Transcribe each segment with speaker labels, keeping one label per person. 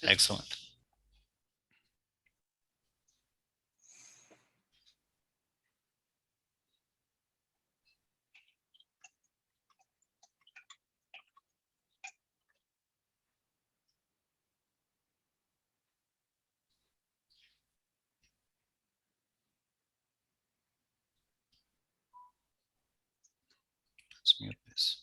Speaker 1: Excellent. Let's mute this.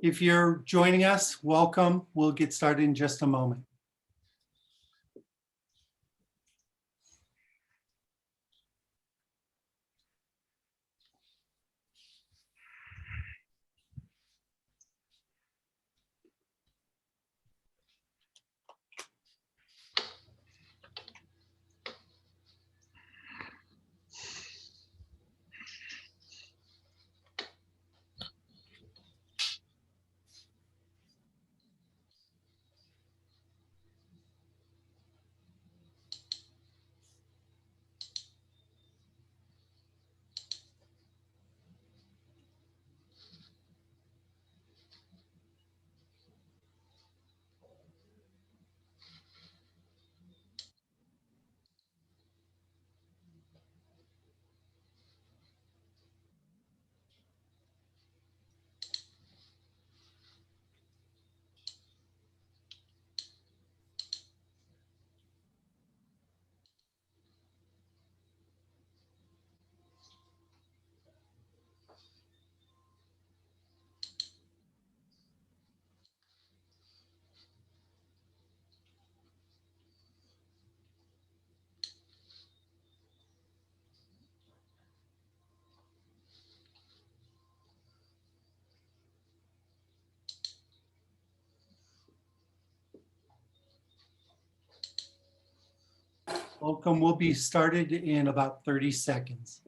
Speaker 2: If you're joining us, welcome. We'll get started in just a moment. Welcome. We'll be started in about 30 seconds.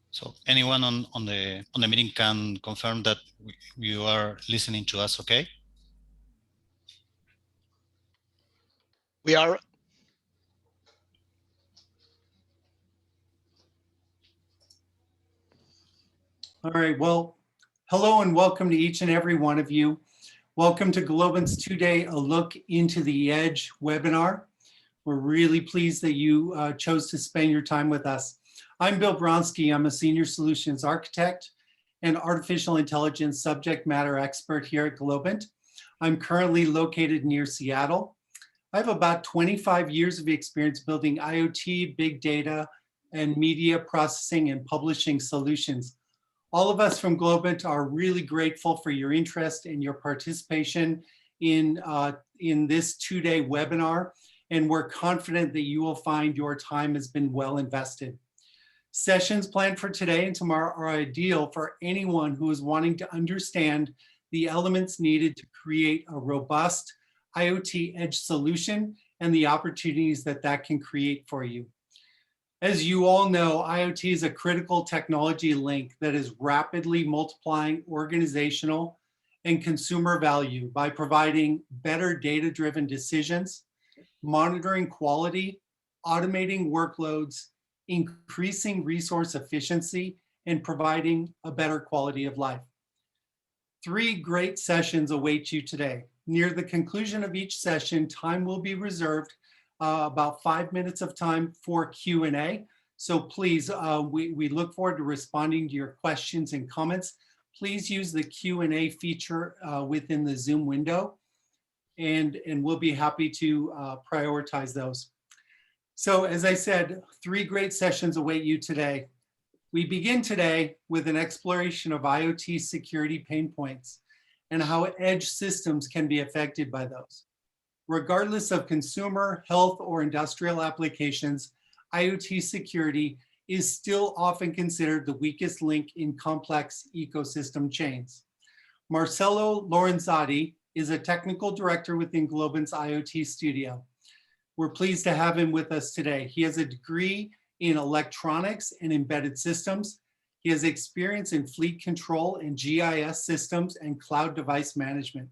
Speaker 1: So anyone on the meeting can confirm that you are listening to us, okay?
Speaker 3: We are.
Speaker 2: All right. Well, hello and welcome to each and every one of you. Welcome to Globant's two-day A Look into the Edge webinar. We're really pleased that you chose to spend your time with us. I'm Bill Bronski. I'm a senior solutions architect and artificial intelligence subject matter expert here at Globant. I'm currently located near Seattle. I have about 25 years of experience building IoT, big data, and media processing and publishing solutions. All of us from Globant are really grateful for your interest and your participation in this two-day webinar, and we're confident that you will find your time has been well invested. Sessions planned for today and tomorrow are ideal for anyone who is wanting to understand the elements needed to create a robust IoT Edge solution and the opportunities that that can create for you. As you all know, IoT is a critical technology link that is rapidly multiplying organizational and consumer value by providing better data-driven decisions, monitoring quality, automating workloads, increasing resource efficiency, and providing a better quality of life. 3 great sessions await you today. Near the conclusion of each session, time will be reserved, about 5 minutes of time for Q&A. So please, we look forward to responding to your questions and comments. Please use the Q&A feature within the Zoom window, and we'll be happy to prioritize those. So as I said, 3 great sessions await you today. We begin today with an exploration of IoT security pain points and how edge systems can be affected by those. Regardless of consumer, health, or industrial applications, IoT security is still often considered the weakest link in complex ecosystem chains. Marcello Lorenzotti is a technical director within Globant's IoT studio. We're pleased to have him with us today. He has a degree in electronics and embedded systems. He has experience in fleet control and GIS systems and cloud device management.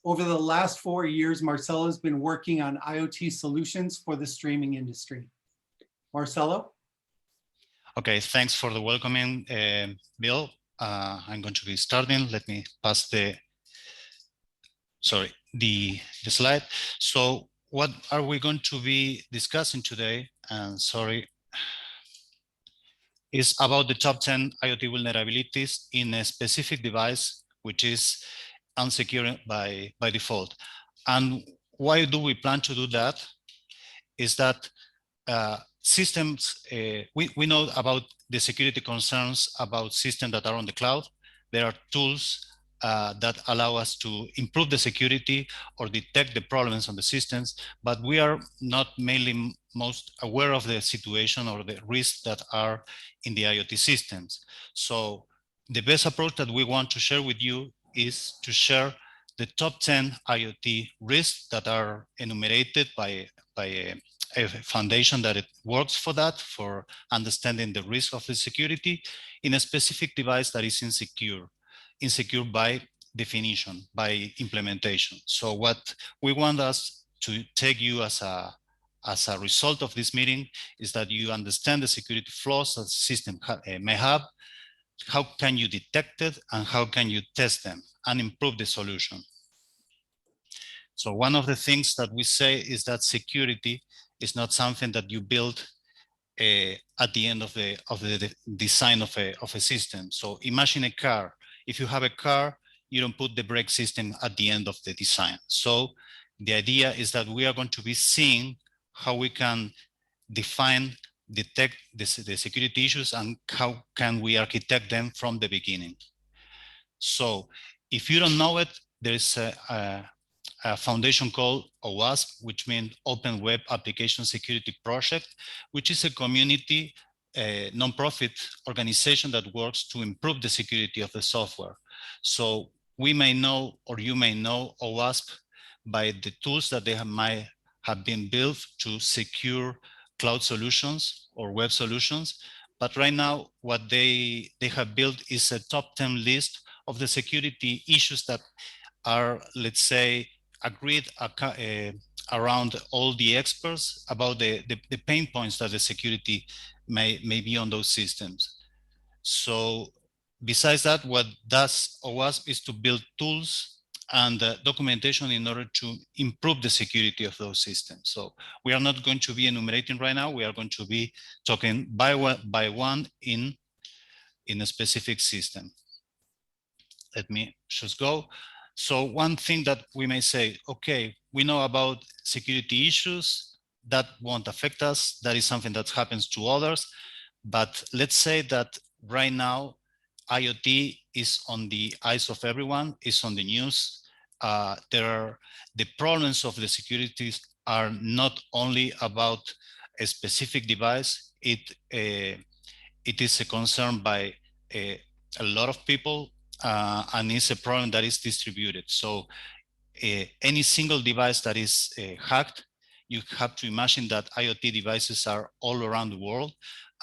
Speaker 2: Over the last 4 years, Marcello has been working on IoT solutions for the streaming industry. Marcello?
Speaker 1: Okay, thanks for the welcoming, Bill. I'm going to be starting. Let me pass the slide. So what are we going to be discussing today? And sorry, is about the top 10 IoT vulnerabilities in a specific device, which is unsecure by default. And why do we plan to do that? Is that systems, we know about the security concerns about systems that are on the cloud. There are tools that allow us to improve the security or detect the problems on the systems, but we are not mainly most aware of the situation or the risks that are in the IoT systems. So the best approach that we want to share with you is to share the top 10 IoT risks that are enumerated by a foundation that it works for that, for understanding the risk of the security in a specific device that is insecure by definition, by implementation. So what we want us to take you as a result of this meeting is that you understand the security flaws that the system may have, how can you detect it, and how can you test them and improve the solution. So one of the things that we say is that security is not something that you build at the end of the design of a system. So imagine a car. If you have a car, you don't put the brake system at the end of the design. So the idea is that we are going to be seeing how we can detect the security issues and how can we architect them from the beginning. So if you don't know it, there is a foundation called OWASP, which means Open Web Application Security Project, which is a community nonprofit organization that works to improve the security of the software. So we may know, or you may know OWASP by the tools that they might have been built to secure cloud solutions or web solutions. But right now, what they have built is a top 10 list of the security issues that are, let's say, agreed around all the experts about the pain points that the security may be on those systems. So besides that, what does OWASP is to build tools and documentation in order to improve the security of those systems. So we are not going to be enumerating right now. We are going to be talking by one in a specific system. Let me just go. So one thing that we may say, okay, we know about security issues that won't affect us. That is something that happens to others. But let's say that right now, IoT is on the eyes of everyone, is on the news. The problems of the security are not only about a specific device. It is a concern by a lot of people, and it's a problem that is distributed. So any single device that is hacked, you have to imagine that IoT devices are all around the world,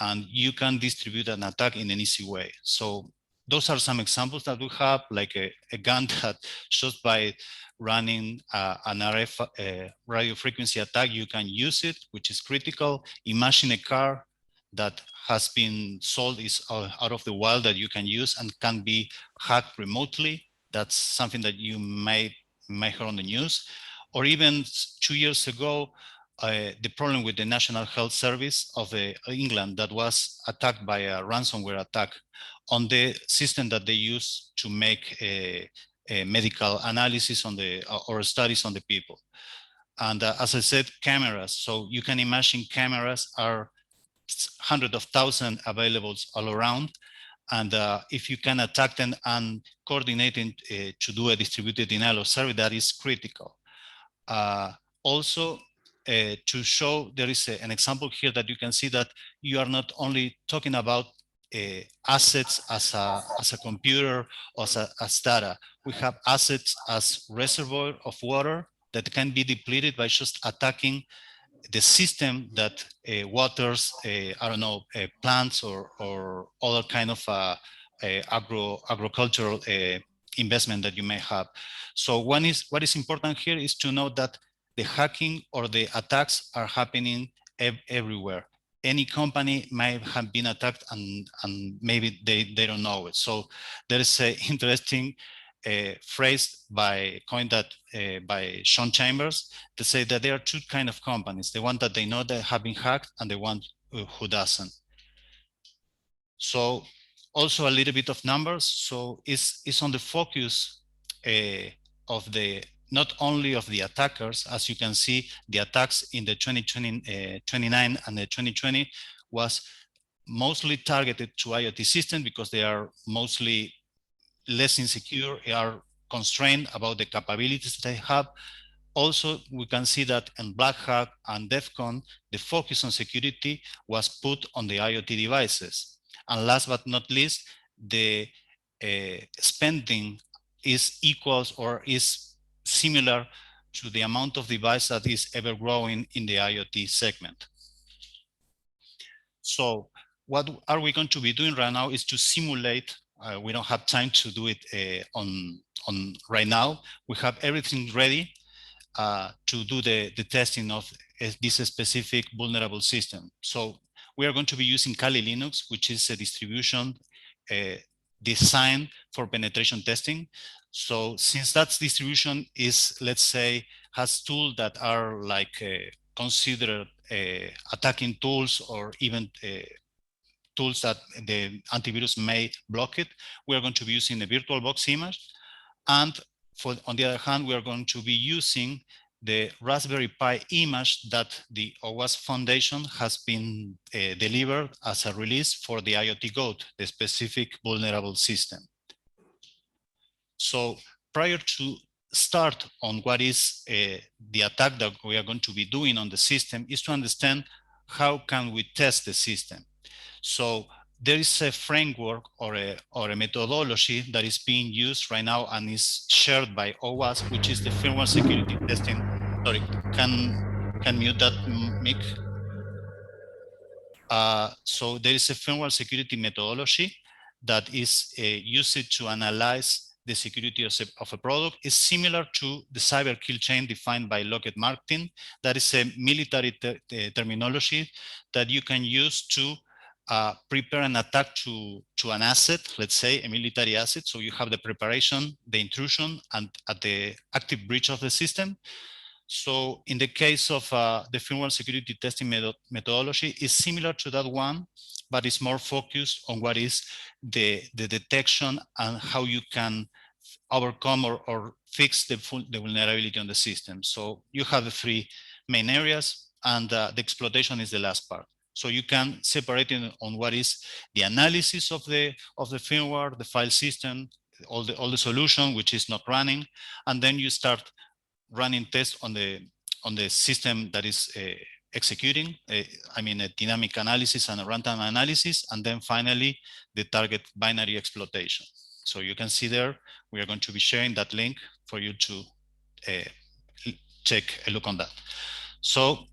Speaker 1: and you can distribute an attack in an easy way. So those are some examples that we have, like a gun that shot by running an RF radio frequency attack, you can use it, which is critical. Imagine a car that has been sold, is out of the wild, that you can use and can be hacked remotely. That's something that you may hear on the news. Or even 2 years ago, the problem with the National Health Service of England that was attacked by a ransomware attack on the system that they use to make a medical analysis on the or studies on the people. And as I said, cameras. So you can imagine cameras are hundreds of thousands available all around. And if you can attack them and coordinating to do a distributed denial of service, that is critical. Also, to show, there is an example here that you can see that you are not only talking about assets as a computer or as data. We have assets as reservoir of water that can be depleted by just attacking the system that waters, I don't know, plants or other kind of agricultural investment that you may have. So what is important here is to know that the hacking or the attacks are happening everywhere. Any company might have been attacked and maybe they don't know it. So there is an interesting phrase coined by Sean Chambers to say that there are two kinds of companies: the one that they know that have been hacked and the one who doesn't. So also a little bit of numbers. So it's on the focus of the not only of the attackers. As you can see, the attacks in the 2029 and the 2020 was mostly targeted to IoT systems because they are mostly less insecure, are constrained about the capabilities they have. Also, we can see that in Black Hat and DEFCON, the focus on security was put on the IoT devices. And last but not least, the spending is equals or is similar to the amount of device that is ever growing in the IoT segment. So what are we going to be doing right now is to simulate. We don't have time to do it on right now. We have everything ready to do the testing of this specific vulnerable system. So we are going to be using Kali Linux, which is a distribution designed for penetration testing. So since that distribution is, let's say, has tools that are like considered attacking tools or even tools that the antivirus may block it, we are going to be using a VirtualBox image. And on the other hand, we are going to be using the Raspberry Pi image that the OWASP Foundation has been delivered as a release for the IoT Goat, the specific vulnerable system. So prior to start on what is the attack that we are going to be doing on the system is to understand how can we test the system. So there is a framework or a methodology that is being used right now and is shared by OWASP, which is the firmware security testing. Sorry, can mute that mic. So there is a firmware security methodology that is used to analyze the security of a product. Is similar to the cyber kill chain defined by Lockheed Martin. That is a military terminology that you can use to prepare an attack to an asset, let's say a military asset. So you have the preparation, the intrusion, and at the active breach of the system. So in the case of the firmware security testing methodology is similar to that one, but it's more focused on what is the detection and how you can overcome or fix the vulnerability on the system. So you have the three main areas, and the exploitation is the last part. So you can separate it on what is the analysis of the firmware, the file system, all the solution which is not running, and then you start running tests on the system that is executing. I mean, a dynamic analysis and a runtime analysis, and then finally the target binary exploitation. So you can see there, we are going to be sharing that link for you to take a look on that. So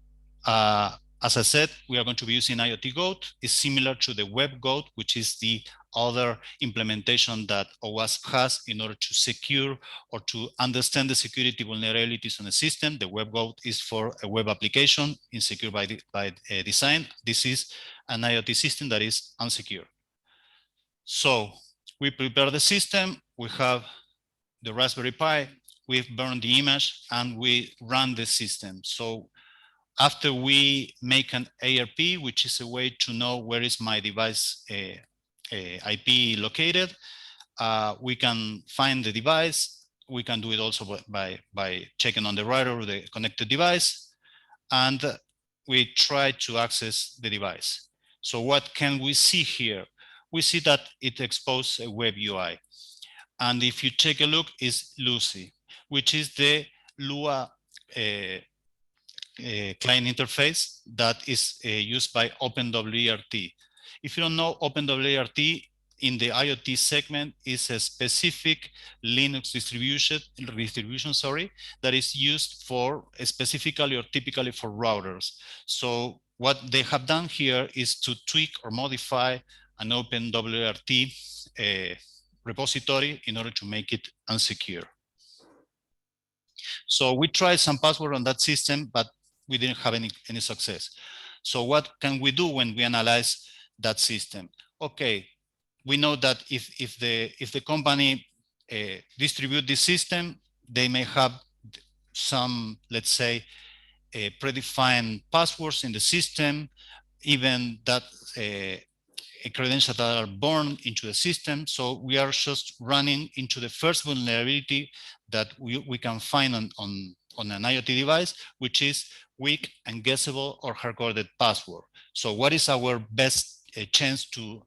Speaker 1: as I said, we are going to be using IoT Goat. It's similar to the Web Goat, which is the other implementation that OWASP has in order to secure or to understand the security vulnerabilities on the system. The Web Goat is for a web application, insecure by design. This is an IoT system that is unsecure. So we prepare the system. We have the Raspberry Pi. We've burned the image and we run the system. So After we make an ARP, which is a way to know where is my device IP located, we can find the device. We can do it also by checking on the router or the connected device, and we try to access the device. So what can we see here? We see that it exposes a web UI. And if you take a look, is Lucy, which is the Lua client interface that is used by OpenWRT. If you don't know, OpenWRT in the IoT segment is a specific Linux distribution, that is used for specifically or typically for routers. So what they have done here is to tweak or modify an OpenWRT repository in order to make it unsecure. So we tried some password on that system, but we didn't have any success. So what can we do when we analyze that system? Okay, we know that if the company distribute this system, they may have some, let's say, predefined passwords in the system, even that credentials that are born into the system. So we are just running into the first vulnerability that we can find on an IoT device, which is weak and guessable or hard-coded password. So what is our best chance to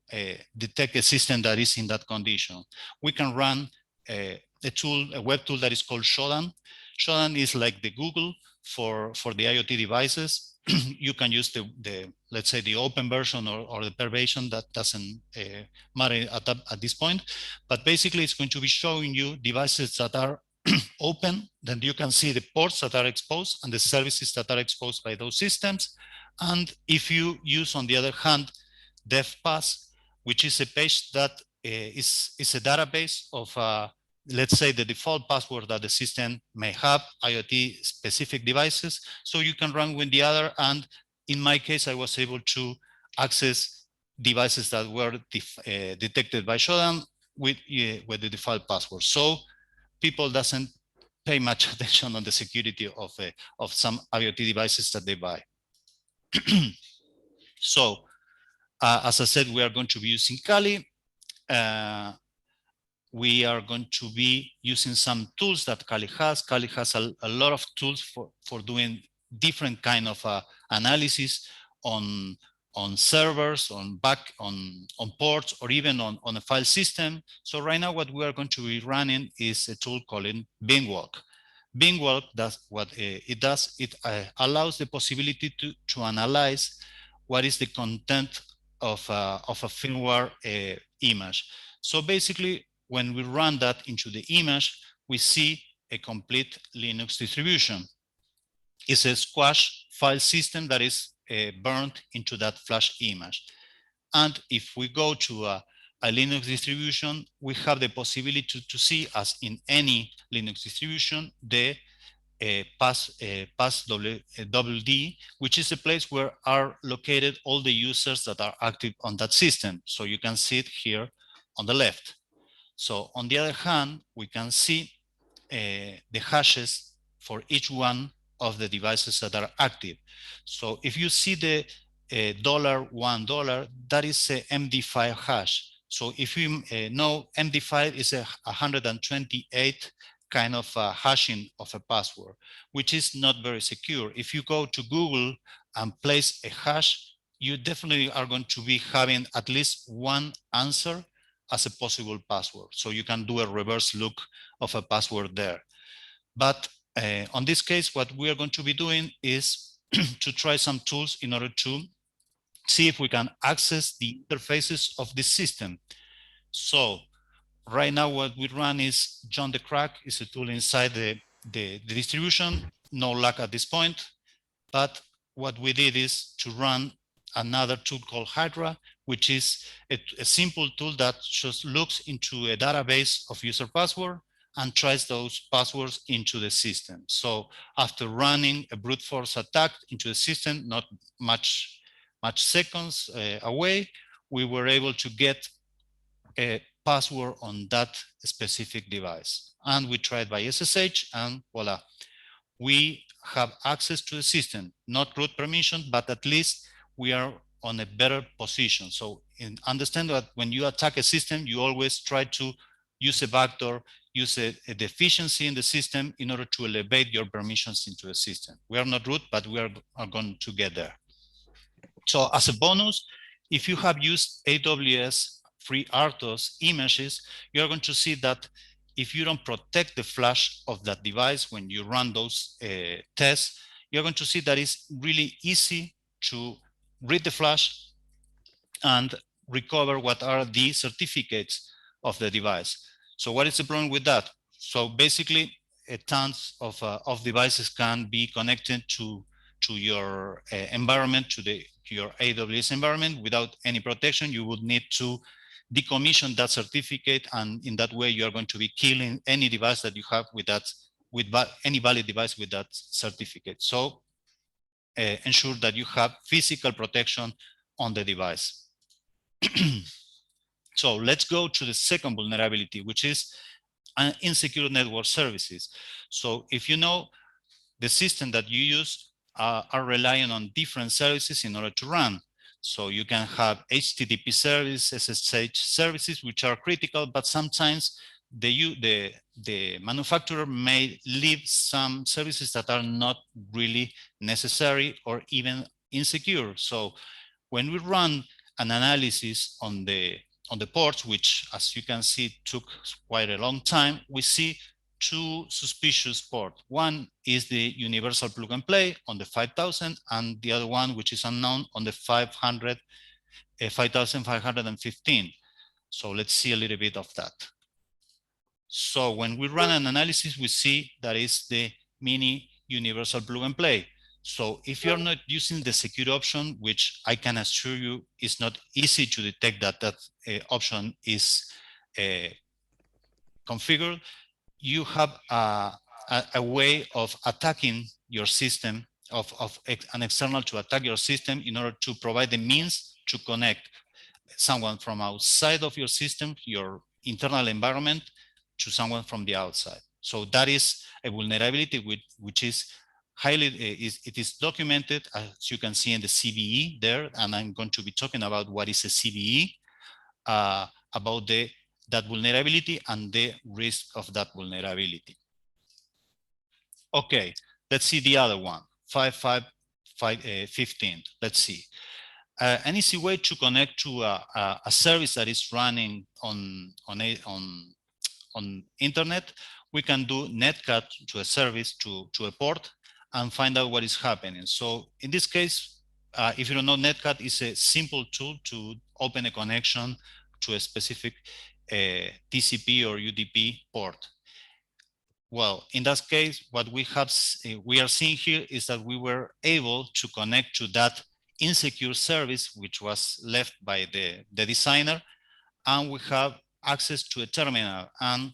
Speaker 1: detect a system that is in that condition? We can run a web tool that is called Shodan. Shodan is like the Google for the IoT devices. You can use the let's say the open version or the per version. That doesn't matter at this point, but basically it's going to be showing you devices that are open. Then you can see the ports that are exposed and the services that are exposed by those systems. And if you use, on the other hand, DevPass, which is a page that is a database of let's say the default password that the system may have, IoT specific devices. So you can run with the other. And in my case, I was able to access devices that were detected by Shodan with the default password. So people doesn't pay much attention on the security of some IoT devices that they buy. So as I said, we are going to be using Kali. We are going to be using some tools that Kali has. Kali has a lot of tools for doing different kind of analysis on servers, on ports, or even on a file system. So right now what we are going to be running is a tool called Bingwalk. Bingwalk does what it does. It allows the possibility to analyze what is the content of a firmware image. So basically, when we run that into the image, we see a complete Linux distribution. It's a squash file system that is burned into that flash image. And if we go to a Linux distribution, we have the possibility to see, as in any Linux distribution, the pass WD, which is a place where are located all the users that are active on that system. So you can see it here on the left. So on the other hand, we can see the hashes for each one of the devices that are active. So if you see the $1, that is a MD5 hash. So if you know, MD5 is a 128 kind of hashing of a password, which is not very secure. If you go to Google and place a hash, you definitely are going to be having at least one answer as a possible password. So you can do a reverse look of a password there. But on this case, what we are going to be doing is to try some tools in order to see if we can access the interfaces of this system. So right now what we run is John the Crack. Is a tool inside the distribution. No luck at this point. But what we did is to run another tool called Hydra, which is a simple tool that just looks into a database of user password and tries those passwords into the system. So after running a brute force attack into the system, not much seconds away, we were able to get a password on that specific device. And we tried by SSH, and voila, we have access to the system, not root permission, but at least we are on a better position. So understand that when you attack a system, you always try to use a backdoor, use a deficiency in the system in order to elevate your permissions into the system. We are not root, but we are going to get there. So as a bonus, if you have used AWS free RTOS images, you're going to see that if you don't protect the flash of that device when you run those tests, you're going to see that it's really easy to read the flash and recover what are the certificates of the device. So what is the problem with that? So basically, tons of devices can be connected to your environment, to your AWS environment without any protection. You would need to decommission that certificate, and in that way, you are going to be killing any device that you have with that, any valid device with that certificate. So ensure that you have physical protection on the device. So let's go to the second vulnerability, which is insecure network services. So if you know the system that you use are relying on different services in order to run. So you can have HTTP services, SSH services, which are critical, but sometimes the manufacturer may leave some services that are not really necessary or even insecure. So when we run an analysis on the ports, which as you can see took quite a long time, we see two suspicious ports. One is the universal plug and play on the 5000, and the other one, which is unknown, on the 5515. So let's see a little bit of that. So when we run an analysis, we see that is the mini universal plug and play. So if you're not using the secure option, which I can assure you is not easy to detect that option is configured, you have a way of attacking your system, of an external to attack your system in order to provide the means to connect someone from outside of your system, your internal environment, to someone from the outside. So that is a vulnerability which is highly, it is documented, as you can see in the CVE there, and I'm going to be talking about what is a CVE, about that vulnerability and the risk of that vulnerability. Okay, let's see the other one, 5515. Let's see. An easy way to connect to a service that is running on internet, we can do netcat to a service, to a port, and find out what is happening. So in this case, if you don't know, netcat is a simple tool to open a connection to a specific TCP or UDP port. Well, in that case, what we are seeing here is that we were able to connect to that insecure service, which was left by the designer, and we have access to a terminal and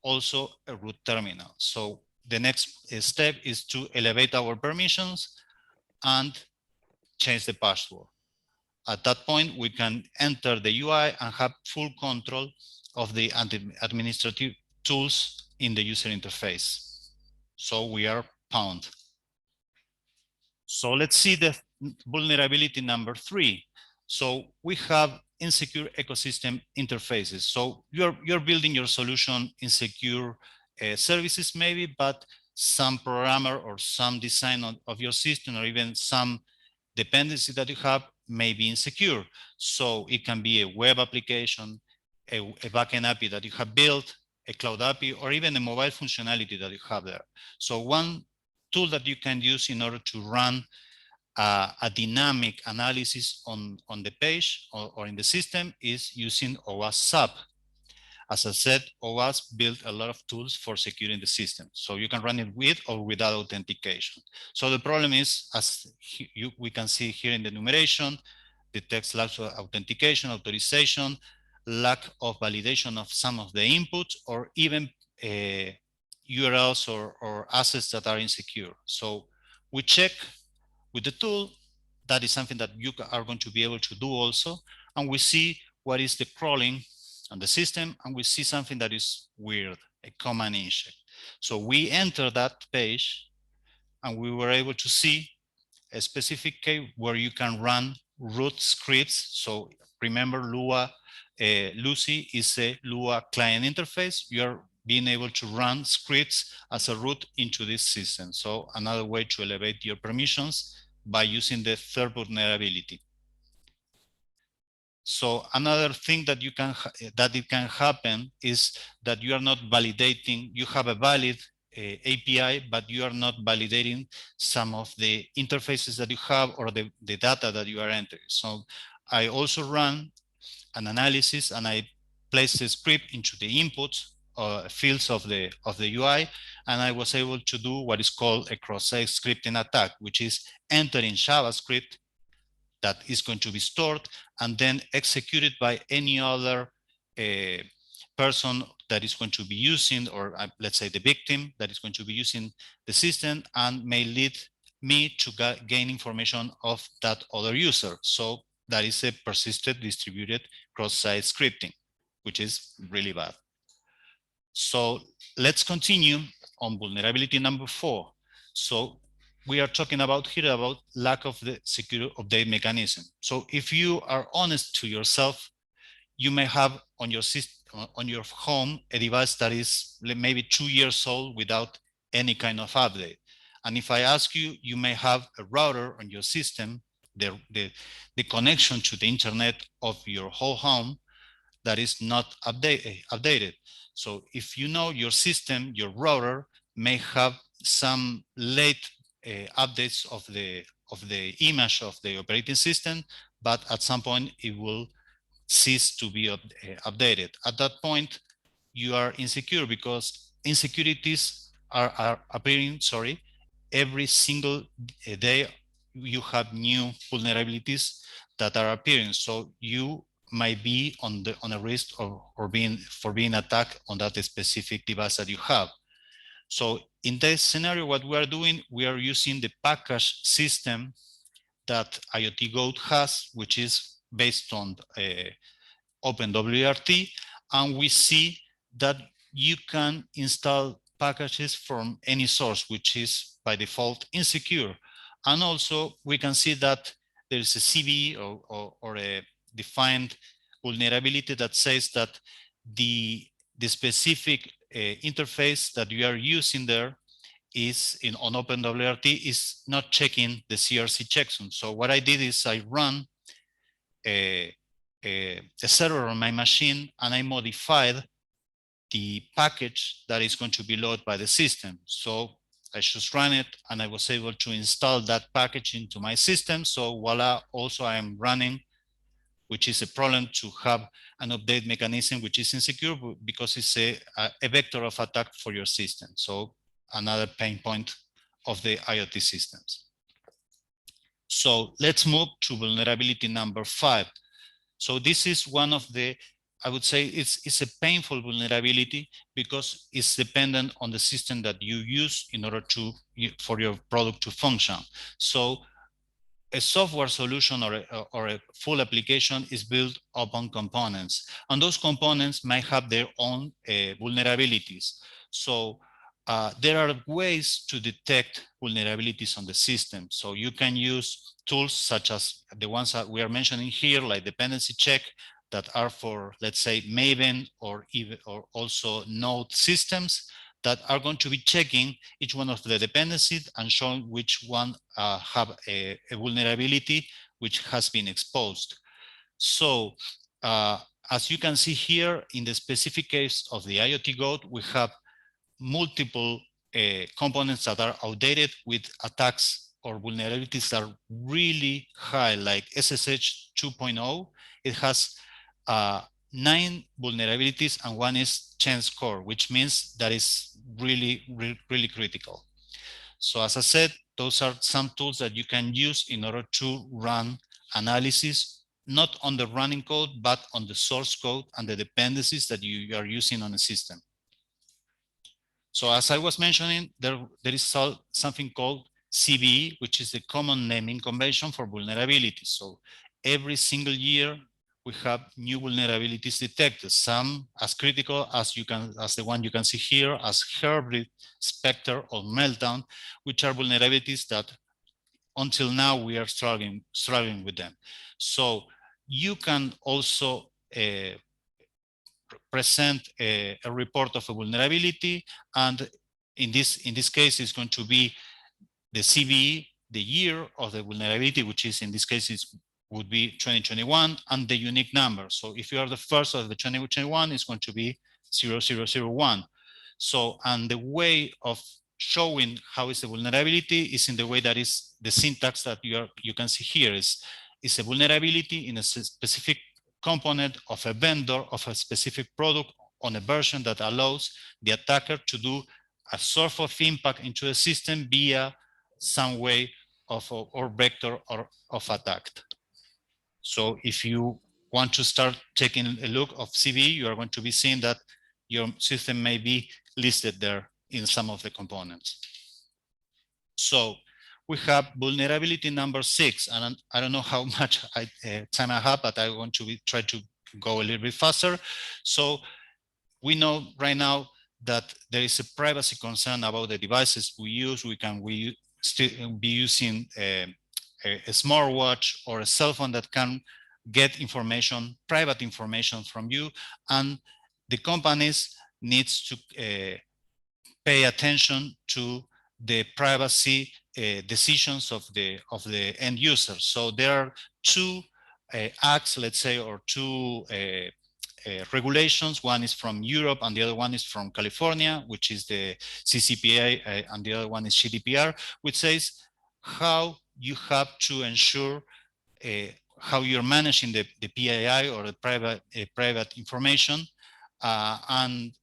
Speaker 1: also a root terminal. So the next step is to elevate our permissions and change the password. At that point, we can enter the UI and have full control of the administrative tools in the user interface. So we are bound. So let's see the vulnerability number 3. So we have insecure ecosystem interfaces. So you're building your solution in secure services maybe, but some programmer or some design of your system, or even some dependency that you have, may be insecure. So it can be a web application, a backend API that you have built, a cloud API, or even a mobile functionality that you have there. So one tool that you can use in order to run a dynamic analysis on the page or in the system is using OWASP SAP. As I said, OWASP built a lot of tools for securing the system. So you can run it with or without authentication. So the problem is, as we can see here in the enumeration, the text lacks authentication, authorization, lack of validation of some of the inputs, or even URLs or assets that are insecure. So we check with the tool. That is something that you are going to be able to do also. And we see what is the crawling on the system, and we see something that is weird, a command inject. So we enter that page, and we were able to see a specific case where you can run root scripts. So remember, Lucy is a Lua client interface. You're being able to run scripts as a root into this system. So another way to elevate your permissions by using the third vulnerability. So another thing that it can happen is that you are not validating. You have a valid API, but you are not validating some of the interfaces that you have or the data that you are entering. So I also run an analysis and I place the script into the input fields of the UI, and I was able to do what is called a cross-site scripting attack, which is entering JavaScript that is going to be stored and then executed by any other person that is going to be using, or let's say the victim that is going to be using the system, and may lead me to gain information of that other user. So that is a persistent distributed cross-site scripting, which is really bad. So let's continue on vulnerability number 4. So we are talking about here about lack of the secure update mechanism. So if you are honest to yourself, you may have on your system, on your home, a device that is maybe 2 years old without any kind of update. And if I ask you, you may have a router on your system, the connection to the internet of your whole home that is not updated. So if you know your system, your router may have some late updates of the image of the operating system, but at some point it will cease to be updated. At that point, you are insecure because insecurities are appearing, every single day. You have new vulnerabilities that are appearing. So you might be on a risk for being attacked on that specific device that you have. So in this scenario, what we are doing, we are using the package system that IoT Goat has, which is based on OpenWRT, and we see that you can install packages from any source, which is by default insecure. And also we can see that there is a CVE or a defined vulnerability that says that the specific interface that you are using there is on OpenWRT is not checking the CRC checksum. So what I did is I run a server on my machine and I modified the package that is going to be loaded by the system. So I just ran it and I was able to install that package into my system. So voila, also I am running, which is a problem to have an update mechanism which is insecure because it's a vector of attack for your system. So another pain point of the IoT systems. So let's move to vulnerability number 5. So this is one of the, I would say it's a painful vulnerability because it's dependent on the system that you use in order for your product to function. So a software solution or a full application is built upon components, and those components might have their own vulnerabilities. So there are ways to detect vulnerabilities on the system. So you can use tools such as the ones that we are mentioning here, like dependency check, that are for, let's say, Maven or also Node systems that are going to be checking each one of the dependencies and showing which one have a vulnerability which has been exposed. So as you can see here, in the specific case of the IoT Goat, we have multiple components that are outdated with attacks or vulnerabilities that are really high, like SSH 2.0. It has 9 vulnerabilities and one is chain score, which means that is really critical. So as I said, those are some tools that you can use in order to run analysis, not on the running code, but on the source code and the dependencies that you are using on the system. So as I was mentioning, there is something called CVE, which is the common naming convention for vulnerabilities. So every single year, we have new vulnerabilities detected, some as critical as the one you can see here, as Heartbleed, Spectre, or Meltdown, which are vulnerabilities that until now we are struggling with them. So you can also present a report of a vulnerability, and in this case, it's going to be the CVE, the year of the vulnerability, which is in this case would be 2021, and the unique number. So if you are the first of the 2021, it's going to be 0001. So, and the way of showing how is the vulnerability is in the way that is the syntax that you can see here is a vulnerability in a specific component of a vendor of a specific product on a version that allows the attacker to do a sort of impact into the system via some way of or vector or of attack. So if you want to start taking a look of CV, you are going to be seeing that your system may be listed there in some of the components. So we have vulnerability number 6, and I don't know how much time I have, but I want to try to go a little bit faster. So we know right now that there is a privacy concern about the devices we use. We still be using a smartwatch or a cell phone that can get information, private information from you, and the companies needs to pay attention to the privacy decisions of the end user. So there are two acts, let's say, or two regulations. One is from Europe and the other one is from California, which is the CCPA, and the other one is GDPR, which says how you have to ensure how you're managing the PII or the private information, and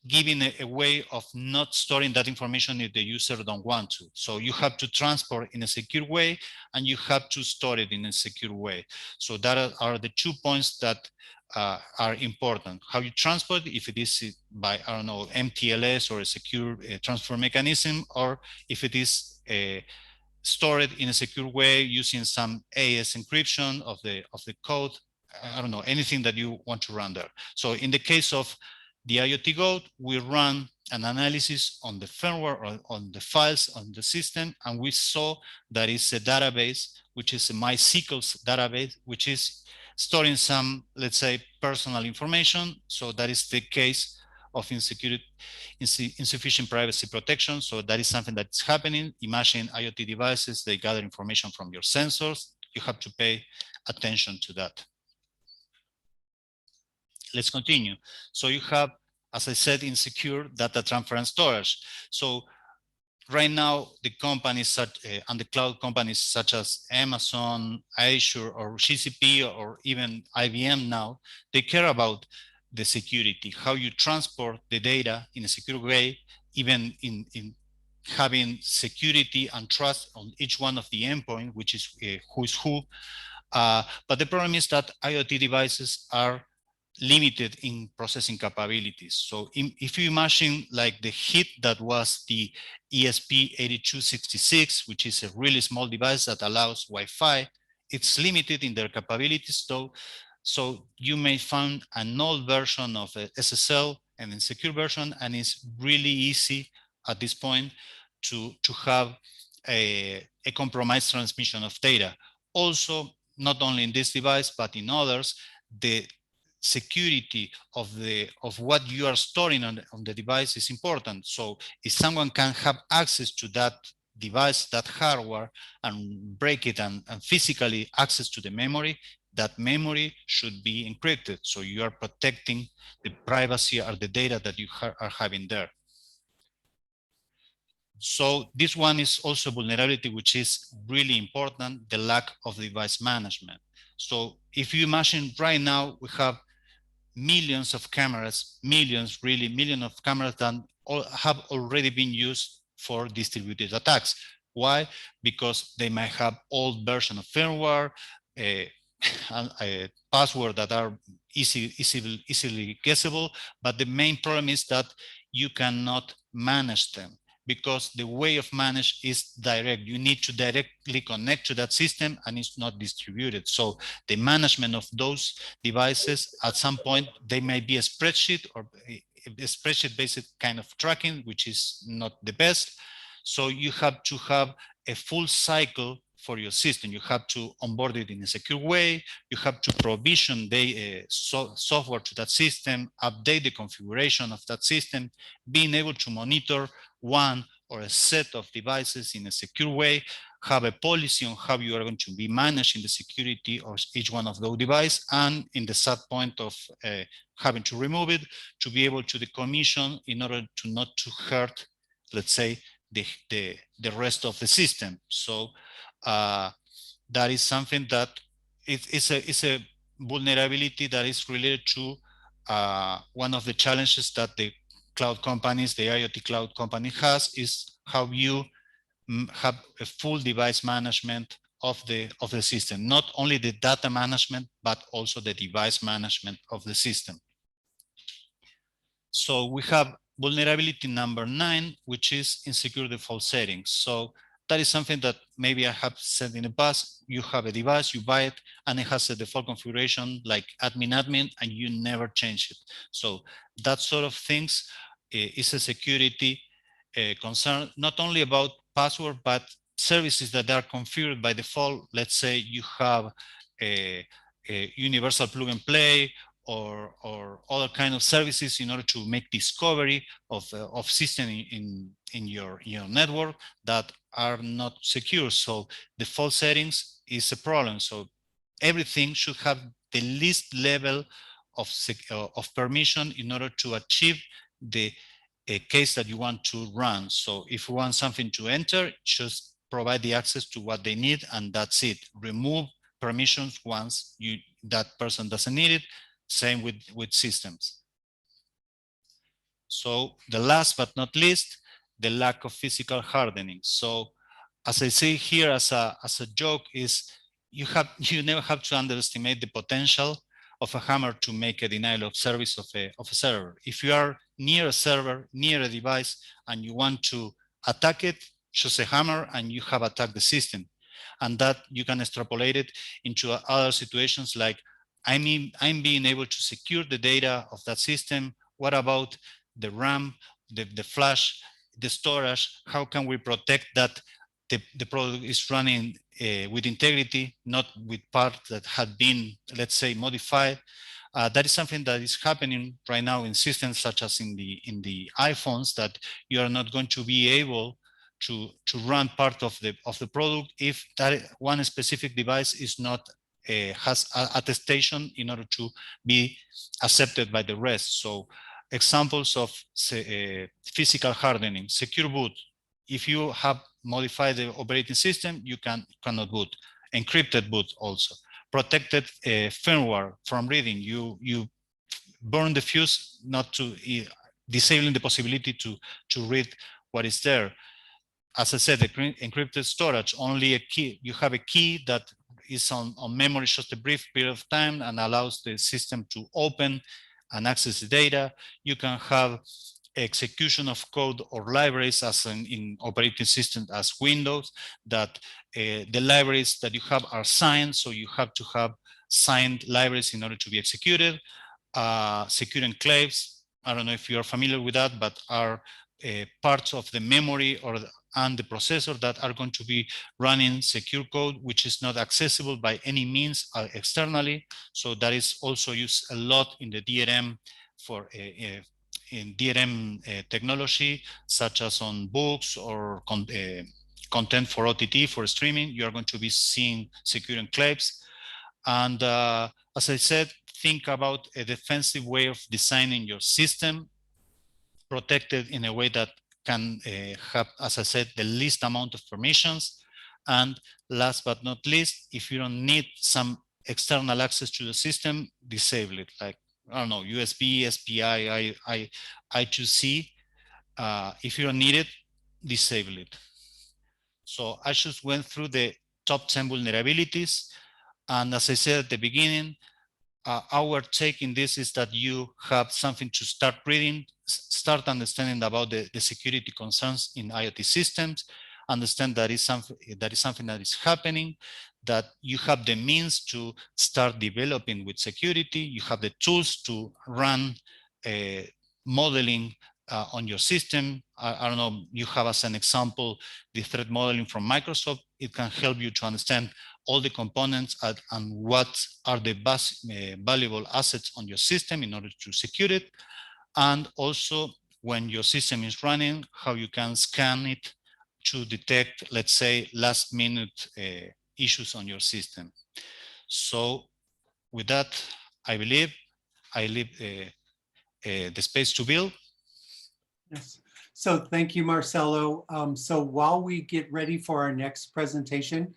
Speaker 1: giving a way of not storing that information if the user don't want to. So you have to transport in a secure way, and you have to store it in a secure way. So that are the 2 points that are important. How you transport, if it is by, I don't know, MTLS or a secure transfer mechanism, or if it is stored in a secure way using some AES encryption of the code. I don't know, anything that you want to run there. So in the case of the IoT Goat, we run an analysis on the firmware or on the files on the system, and we saw that it's a database, which is a MySQL database, which is storing some, let's say, personal information. So that is the case of insufficient privacy protection. So that is something that's happening. Imagine IoT devices, they gather information from your sensors. You have to pay attention to that. Let's continue. So you have, as I said, insecure data transfer and storage. So right now, the companies and the cloud companies such as Amazon, Azure, or GCP, or even IBM now, they care about the security, how you transport the data in a secure way, even in having security and trust on each one of the endpoint, which is who's who. But the problem is that IoT devices are limited in processing capabilities. So if you imagine like the hit that was the ESP8266, which is a really small device that allows Wi-Fi, it's limited in their capabilities though. So you may find an old version of a SSL and a secure version, and it's really easy at this point to have a compromised transmission of data. Also, not only in this device, but in others, the security of what you are storing on the device is important. So if someone can have access to that device, that hardware, and break it and physically access to the memory, that memory should be encrypted. So you are protecting the privacy or the data that you are having there. So this one is also vulnerability, which is really important, the lack of device management. So if you imagine right now, we have millions of cameras, millions of cameras that have already been used for distributed attacks. Why? Because they might have old version of firmware, a password that are easily guessable, but the main problem is that you cannot manage them because the way of manage is direct. You need to directly connect to that system and it's not distributed. So the management of those devices, at some point, they may be a spreadsheet or a spreadsheet based kind of tracking, which is not the best. So you have to have a full cycle for your system. You have to onboard it in a secure way. You have to provision the software to that system, update the configuration of that system, being able to monitor one or a set of devices in a secure way, have a policy on how you are going to be managing the security of each one of those devices, and in the sad point of having to remove it, to be able to decommission in order to not to hurt, let's say, the rest of the system. So that is something that it's a vulnerability that is related to one of the challenges that the cloud companies, the IoT cloud company has, is how you have a full device management of the system, not only the data management, but also the device management of the system. So we have vulnerability number 9, which is insecure default settings. So that is something that maybe I have said in the past. You have a device, you buy it, and it has a default configuration like admin, and you never change it. So that sort of things is a security concern, not only about password, but services that are configured by default. Let's say you have a universal plug and play, or other kind of services in order to make discovery of system in your network that are not secure. So default settings is a problem. So everything should have the least level of permission in order to achieve the case that you want to run. So if you want something to enter, just provide the access to what they need, and that's it. Remove permissions once that person doesn't need it. Same with systems. So the last but not least, the lack of physical hardening. So as I say here as a joke is you never have to underestimate the potential of a hammer to make a denial of service of a server. If you are near a server, near a device, and you want to attack it, choose a hammer and you have attacked the system. And that you can extrapolate it into other situations like, I'm being able to secure the data of that system. What about the RAM, the flash, the storage? How can we protect that the product is running with integrity, not with parts that had been, let's say, modified? That is something that is happening right now in systems such as in the iPhones, that you are not going to be able to run part of the product if that one specific device is not has attestation in order to be accepted by the rest. So examples of physical hardening: secure boot. If you have modified the operating system, you cannot boot. Encrypted boot also. Protected firmware from reading. You burn the fuse, not to disabling the possibility to read what is there. As I said, the encrypted storage, only a key. You have a key that is on memory just a brief period of time and allows the system to open and access the data. You can have execution of code or libraries as in operating system as Windows, that the libraries that you have are signed, so you have to have signed libraries in order to be executed. Secure enclaves, I don't know if you are familiar with that, but are parts of the memory and the processor that are going to be running secure code, which is not accessible by any means externally. So that is also used a lot in the DRM for in DRM technology, such as on books or content for OTT, for streaming. You are going to be seeing secure enclaves. And as I said, think about a defensive way of designing your system, protected in a way that can have, as I said, the least amount of permissions. And last but not least, if you don't need some external access to the system, disable it. Like, I don't know, USB, SPI, I2C. If you don't need it, disable it. So I just went through the top 10 vulnerabilities. And as I said at the beginning, our take in this is that you have something to start reading, start understanding about the security concerns in IoT systems, understand that is something that is happening, that you have the means to start developing with security, you have the tools to run modeling on your system. I don't know, you have as an example the threat modeling from Microsoft. It can help you to understand all the components and what are the valuable assets on your system in order to secure it. And also when your system is running, how you can scan it to detect, let's say, last minute issues on your system. So with that, I believe I leave the space to Bill.
Speaker 2: Yes. So thank you, Marcelo. So while we get ready for our next presentation,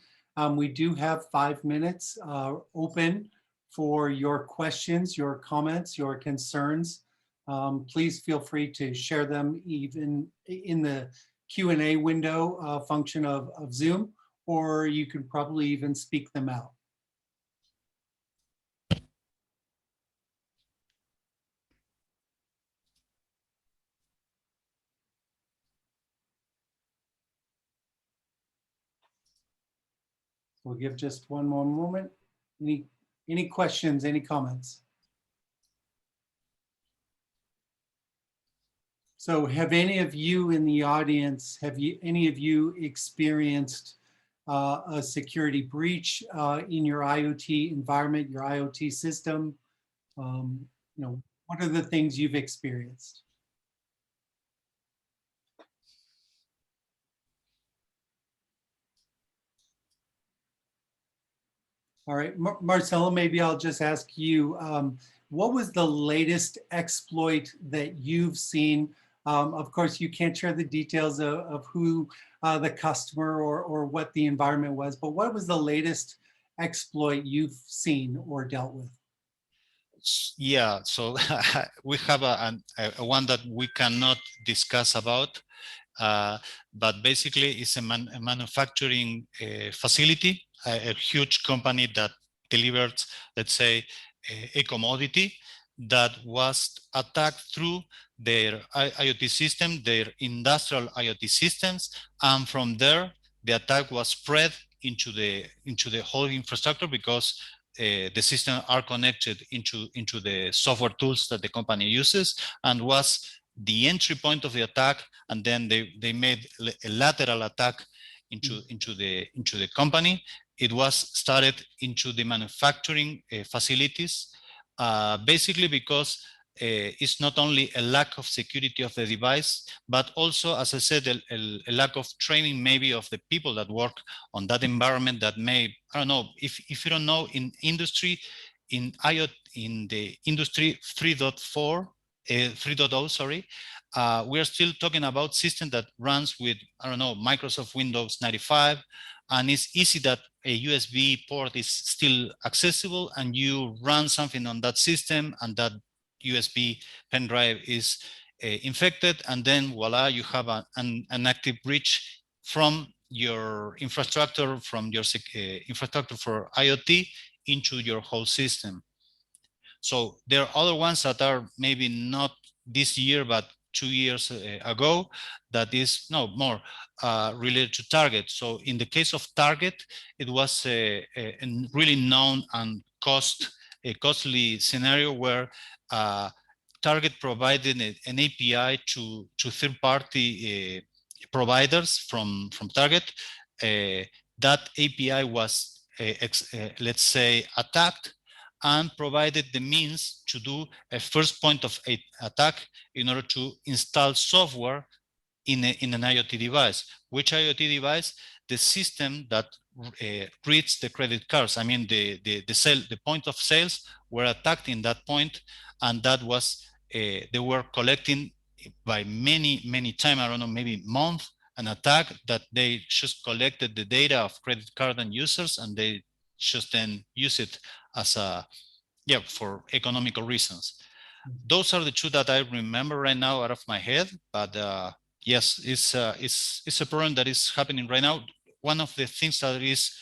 Speaker 2: we do have 5 minutes open for your questions, your comments, your concerns. Please feel free to share them even in the Q&A window function of Zoom, or you can probably even speak them out. We'll give just one more moment. Any questions, any comments? So have any of you in the audience, any of you experienced a security breach in your IoT environment, your IoT system? What are the things you've experienced? All right, Marcelo, maybe I'll just ask you, what was the latest exploit that you've seen? Of course, you can't share the details of who the customer or what the environment was, but what was the latest exploit you've seen or dealt with?
Speaker 1: Yeah, so we have a one that we cannot discuss about, but basically it's a manufacturing facility, a huge company that delivered, let's say, a commodity that was attacked through their IoT system, their industrial IoT systems, and from there the attack was spread into the whole infrastructure because the systems are connected into the software tools that the company uses, and was the entry point of the attack. And then they made a lateral attack into the company. It was started into the manufacturing facilities, basically because it's not only a lack of security of the device, but also, as I said, a lack of training maybe of the people that work on that environment that may, I don't know, if you don't know, in industry, in IoT, in the industry 3.0, sorry, we are still talking about system that runs with, I don't know, Microsoft Windows 95, and it's easy that a USB port is still accessible and you run something on that system and that USB pen drive is infected, and then voila, you have an active breach from your infrastructure, from your infrastructure for IoT into your whole system. So there are other ones that are maybe not this year, but 2 years ago, that is more related to Target. So in the case of Target, it was a really known and costly scenario where Target provided an API to third-party providers from Target. That API was, let's say, attacked, and provided the means to do a first point of attack in order to install software in an IoT device. Which IoT device? The system that reads the credit cards. I mean, the point of sales were attacked in that point, and that was, they were collecting by many times, I don't know, maybe month, an attack that they just collected the data of credit card and users, and they just then use it as a, for economical reasons. Those are the two that I remember right now out of my head, but yes, it's a problem that is happening right now. One of the things that is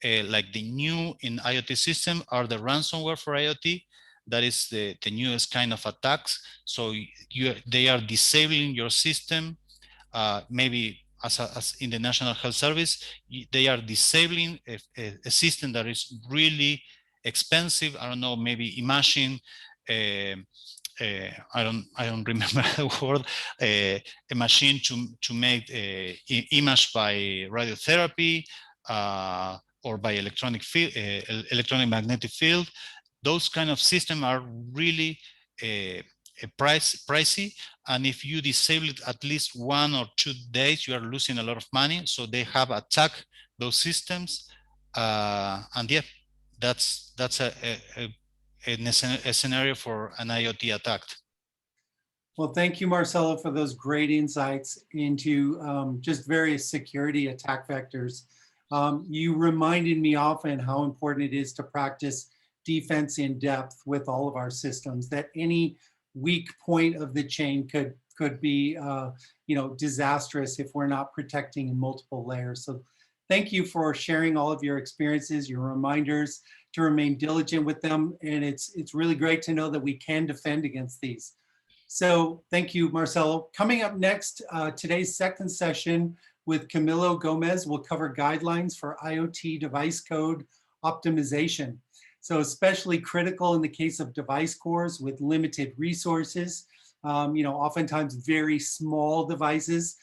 Speaker 1: like the new in IoT system are the ransomware for IoT. That is the newest kind of attacks. So they are disabling your system, maybe as in the National Health Service, they are disabling a system that is really expensive. I don't know, maybe imagine, I don't remember the word, a machine to make image by radiotherapy, or by electronic field, electronic magnetic field. Those kind of systems are really pricey, and if you disable it at least 1 or 2 days, you are losing a lot of money. So they have attacked those systems, and yeah, that's a scenario for an IoT attack.
Speaker 2: Well, thank you, Marcelo, for those great insights into just various security attack vectors. You reminded me often how important it is to practice defense in depth with all of our systems, that any weak point of the chain could be disastrous if we're not protecting in multiple layers. So thank you for sharing all of your experiences, your reminders to remain diligent with them. And it's really great to know that we can defend against these. So thank you, Marcelo. Coming up next, today's second session with Camilo Gomez will cover guidelines for IoT device code optimization. So especially critical in the case of device cores with limited resources, oftentimes very small devices.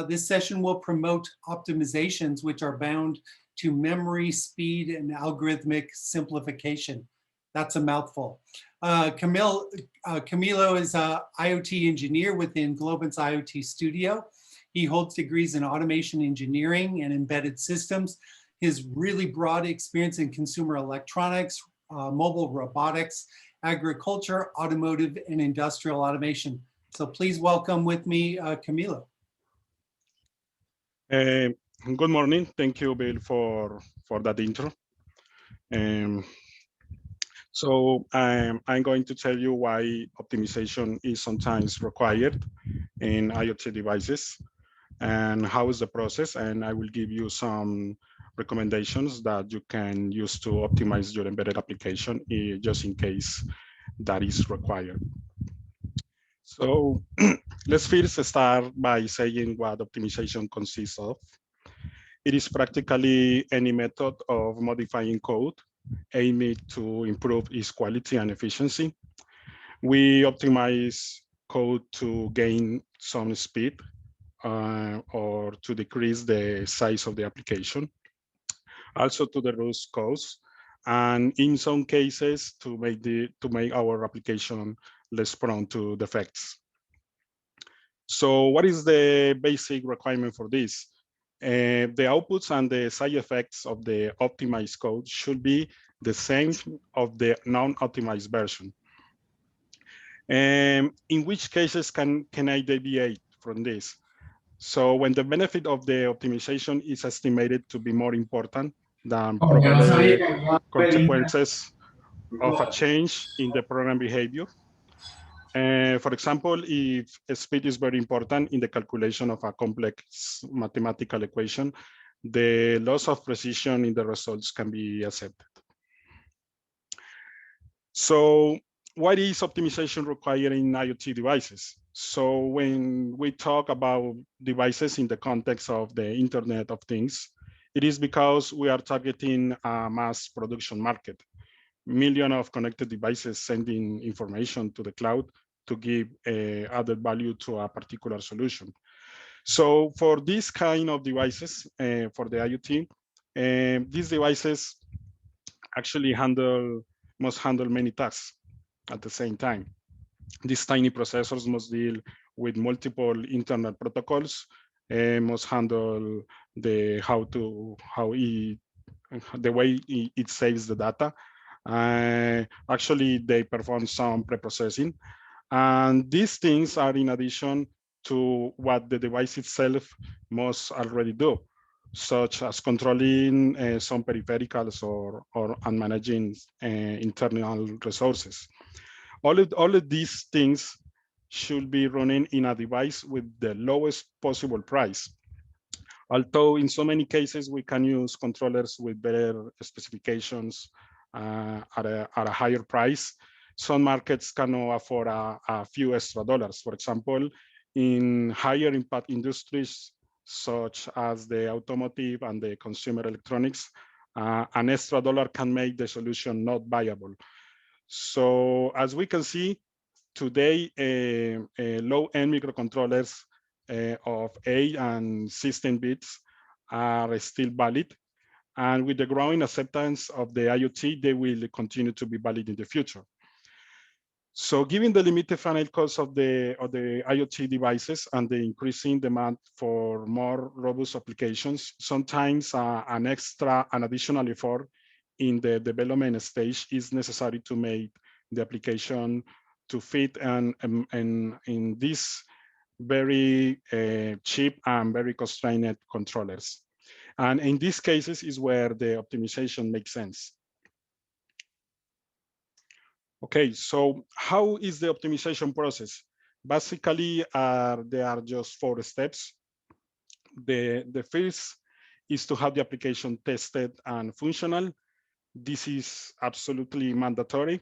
Speaker 2: This session will promote optimizations which are bound to memory, speed, and algorithmic simplification. That's a mouthful. Camilo is an IoT engineer within Globant's IoT studio. He holds degrees in automation engineering and embedded systems. His really broad experience in consumer electronics, mobile robotics, agriculture, automotive, and industrial automation. So please welcome with me, Camilo.
Speaker 4: Good morning. Thank you, Bill, for that intro. So I'm going to tell you why optimization is sometimes required in IoT devices and how is the process. And I will give you some recommendations that you can use to optimize your embedded application just in case that is required. So let's first start by saying what optimization consists of. It is practically any method of modifying code aimed to improve its quality and efficiency. We optimize code to gain some speed or to decrease the size of the application, also to reduce costs, and in some cases to make our application less prone to defects. So what is the basic requirement for this? The outputs and the side effects of the optimized code should be the same of the non-optimized version. In which cases can I deviate from this? So when the benefit of the optimization is estimated to be more important than probable consequences of a change in the program behavior. For example, if speed is very important in the calculation of a complex mathematical equation, the loss of precision in the results can be accepted. So what is optimization required in IoT devices? So when we talk about devices in the context of the Internet of Things, it is because we are targeting a mass production market. Millions of connected devices sending information to the cloud to give added value to a particular solution. So for this kind of devices, for the IoT, these devices actually must handle many tasks at the same time. These tiny processors must deal with multiple internet protocols, must handle the way it saves the data. Actually, they perform some pre-processing. And these things are in addition to what the device itself must already do, such as controlling some peripherals or managing internal resources. All of these things should be running in a device with the lowest possible price. Although in so many cases we can use controllers with better specifications at a higher price, some markets cannot afford a few extra dollars. For example, in higher impact industries such as the automotive and the consumer electronics, an extra dollar can make the solution not viable. So as we can see today, low-end microcontrollers of 8 and 16 bits are still valid. And with the growing acceptance of the IoT, they will continue to be valid in the future. So given the limited finite cost of the IoT devices and the increasing demand for more robust applications, sometimes an additional effort in the development stage is necessary to make the application to fit and in these very cheap and very constrained controllers. And in these cases is where the optimization makes sense. Okay, so how is the optimization process? Basically, there are just 4 steps. The first is to have the application tested and functional. This is absolutely mandatory.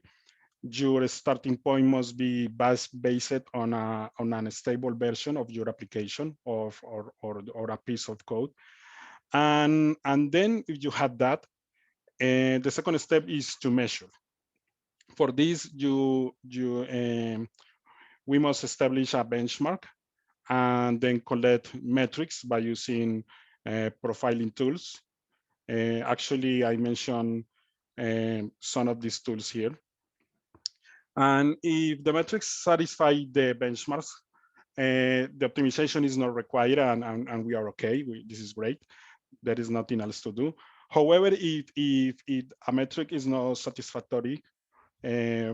Speaker 4: Your starting point must be based on a stable version of your application or a piece of code. And then if you have that, the second step is to measure. For this, we must establish a benchmark and then collect metrics by using profiling tools. Actually, I mentioned some of these tools here. And if the metrics satisfy the benchmarks, the optimization is not required and we are okay. This is great. There is nothing else to do. However, if a metric is not satisfactory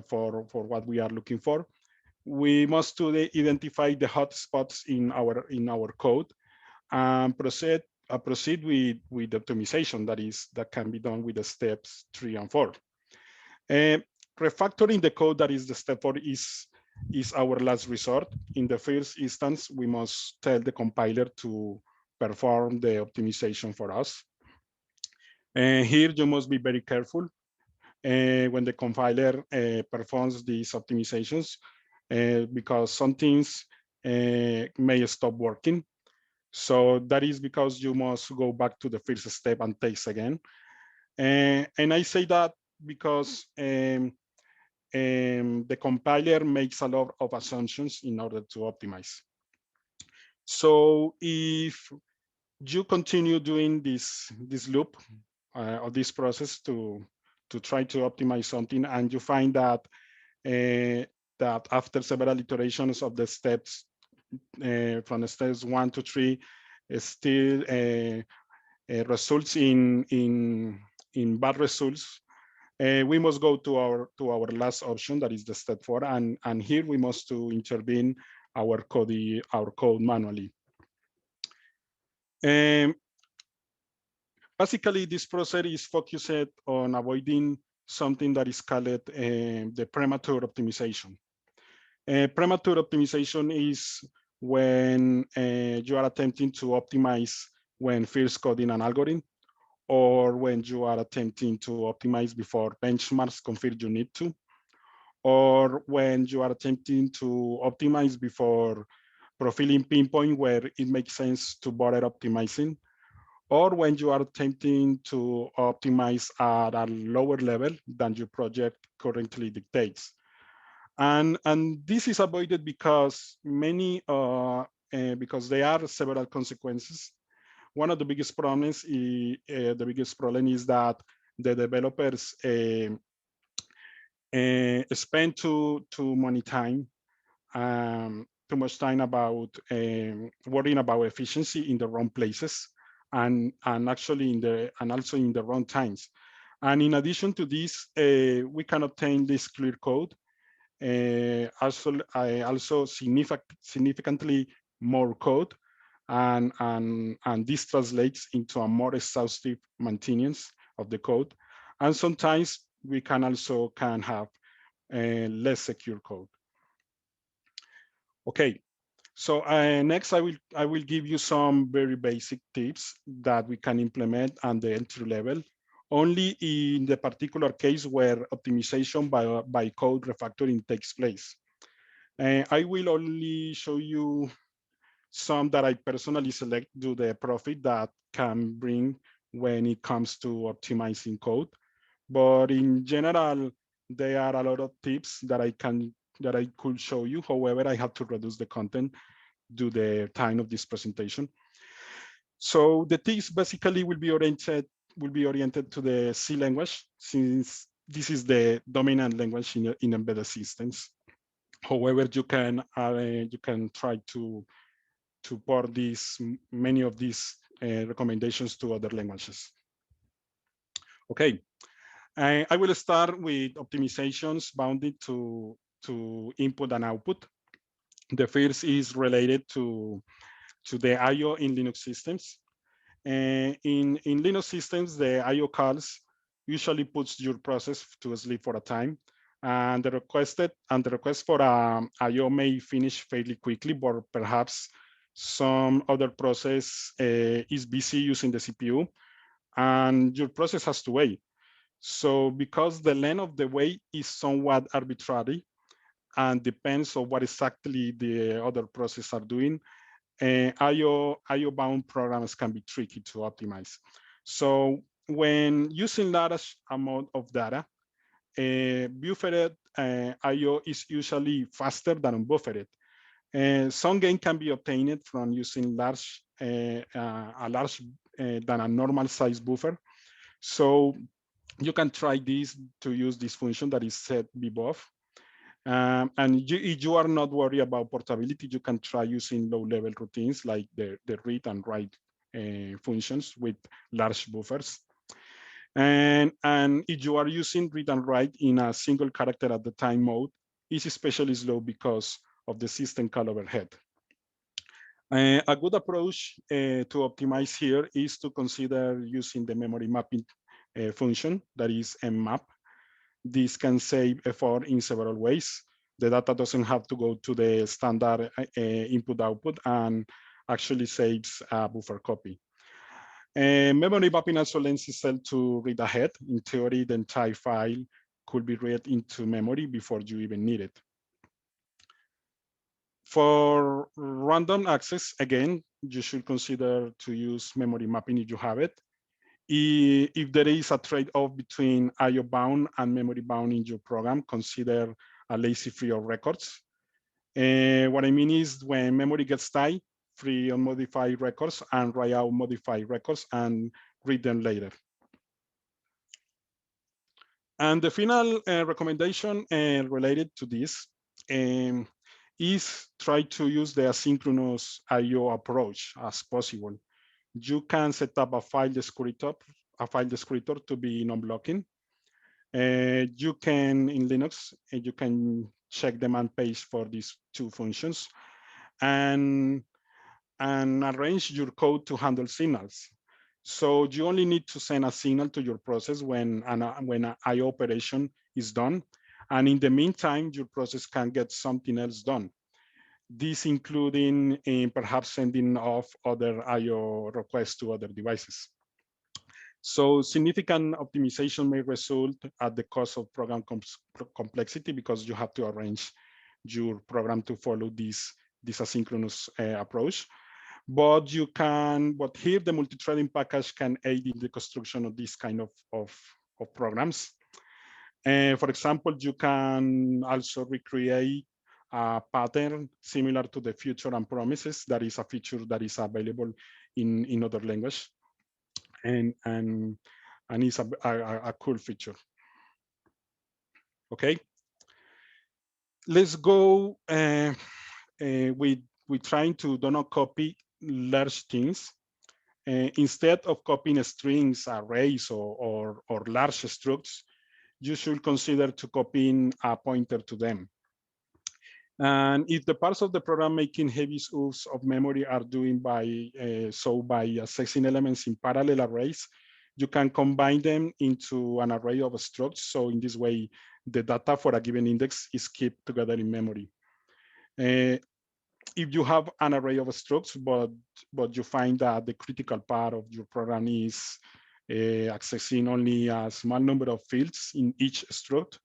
Speaker 4: for what we are looking for, we must identify the hotspots in our code and proceed with optimization that can be done with the steps 3 and 4. Refactoring the code, that is the step 4, is our last resort. In the first instance, we must tell the compiler to perform the optimization for us. And here you must be very careful when the compiler performs these optimizations because some things may stop working. So that is because you must go back to the first step and test again. And I say that because the compiler makes a lot of assumptions in order to optimize. So if you continue doing this loop or this process to try to optimize something, and you find that that after several iterations of the steps from the steps 1 to 3, still results in bad results, we must go to our last option, that is the step 4, and here we must to intervene our code manually. Basically, this process is focused on avoiding something that is called the premature optimization. Premature optimization is when you are attempting to optimize when first coding an algorithm, or when you are attempting to optimize before benchmarks confirm you need to, or when you are attempting to optimize before profiling pinpoint where it makes sense to bother optimizing, or when you are attempting to optimize at a lower level than your project currently dictates. And this is avoided because because there are several consequences. One of the biggest problems is that the developers spend too much time about worrying about efficiency in the wrong places, and actually also in the wrong times. And in addition to this, we can obtain this clear code, also significantly more code, and this translates into a more exhaustive maintenance of the code. And sometimes we can have less secure code. Okay, So next, I will give you some very basic tips that we can implement at the entry level, only in the particular case where optimization by code refactoring takes place. I will only show you some that I personally select due to the profit that can bring when it comes to optimizing code. But in general, there are a lot of tips that I could show you. However, I have to reduce the content due to the time of this presentation. So the tips basically will be oriented to the C language, since this is the dominant language in embedded systems. However, you can try to port many of these recommendations to other languages. Okay, I will start with optimizations bounded to input and output. The first is related to the I/O in Linux systems. In Linux systems, the I/O calls usually puts your process to sleep for a time, and the request for I/O may finish fairly quickly, but perhaps some other process is busy using the CPU, and your process has to wait. So because the length of the wait is somewhat arbitrary and depends on what exactly the other processes are doing, IO bound programs can be tricky to optimize. So when using large amount of data, buffered IO is usually faster than unbuffered. Some gain can be obtained from using a large than a normal size buffer. So you can try this to use this function that is set above. And if you are not worried about portability, you can try using low-level routines like the read and write functions with large buffers. And if you are using read and write in a single character at the time mode, it's especially slow because of the system call overhead. A good approach to optimize here is to consider using the memory mapping function, that is mmap. This can save effort in several ways. The data doesn't have to go to the standard input output and actually saves a buffer copy. Memory mapping also lends itself to read ahead. In theory, the entire file could be read into memory before you even need it. For random access, again, you should consider to use memory mapping if you have it. If there is a trade-off between IO bound and memory bound in your program, consider a lazy free of records. What I mean is when memory gets tight, free unmodified records and write out modified records and read them later. And the final recommendation related to this is try to use the asynchronous IO approach as possible. You can set up a file descriptor to be non-blocking. You can, in Linux, you can check the man page for these two functions and arrange your code to handle signals. So you only need to send a signal to your process when an IO operation is done. And in the meantime, your process can get something else done. This including perhaps sending off other IO requests to other devices. So significant optimization may result at the cost of program complexity because you have to arrange your program to follow this asynchronous approach. But here the multi-threading package can aid in the construction of this kind of programs. For example, you can also recreate a pattern similar to the future and promises. That is a feature that is available in other language, and it's a cool feature. Okay, let's go with trying to do not copy large things. Instead of copying strings, arrays, or large structs, you should consider to copying a pointer to them. And if the parts of the program making heavy use of memory are doing by accessing elements in parallel arrays, you can combine them into an array of structs. So in this way, the data for a given index is kept together in memory. if you have an array of structs, but you find that the critical part of your program is accessing only a small number of fields in each struct,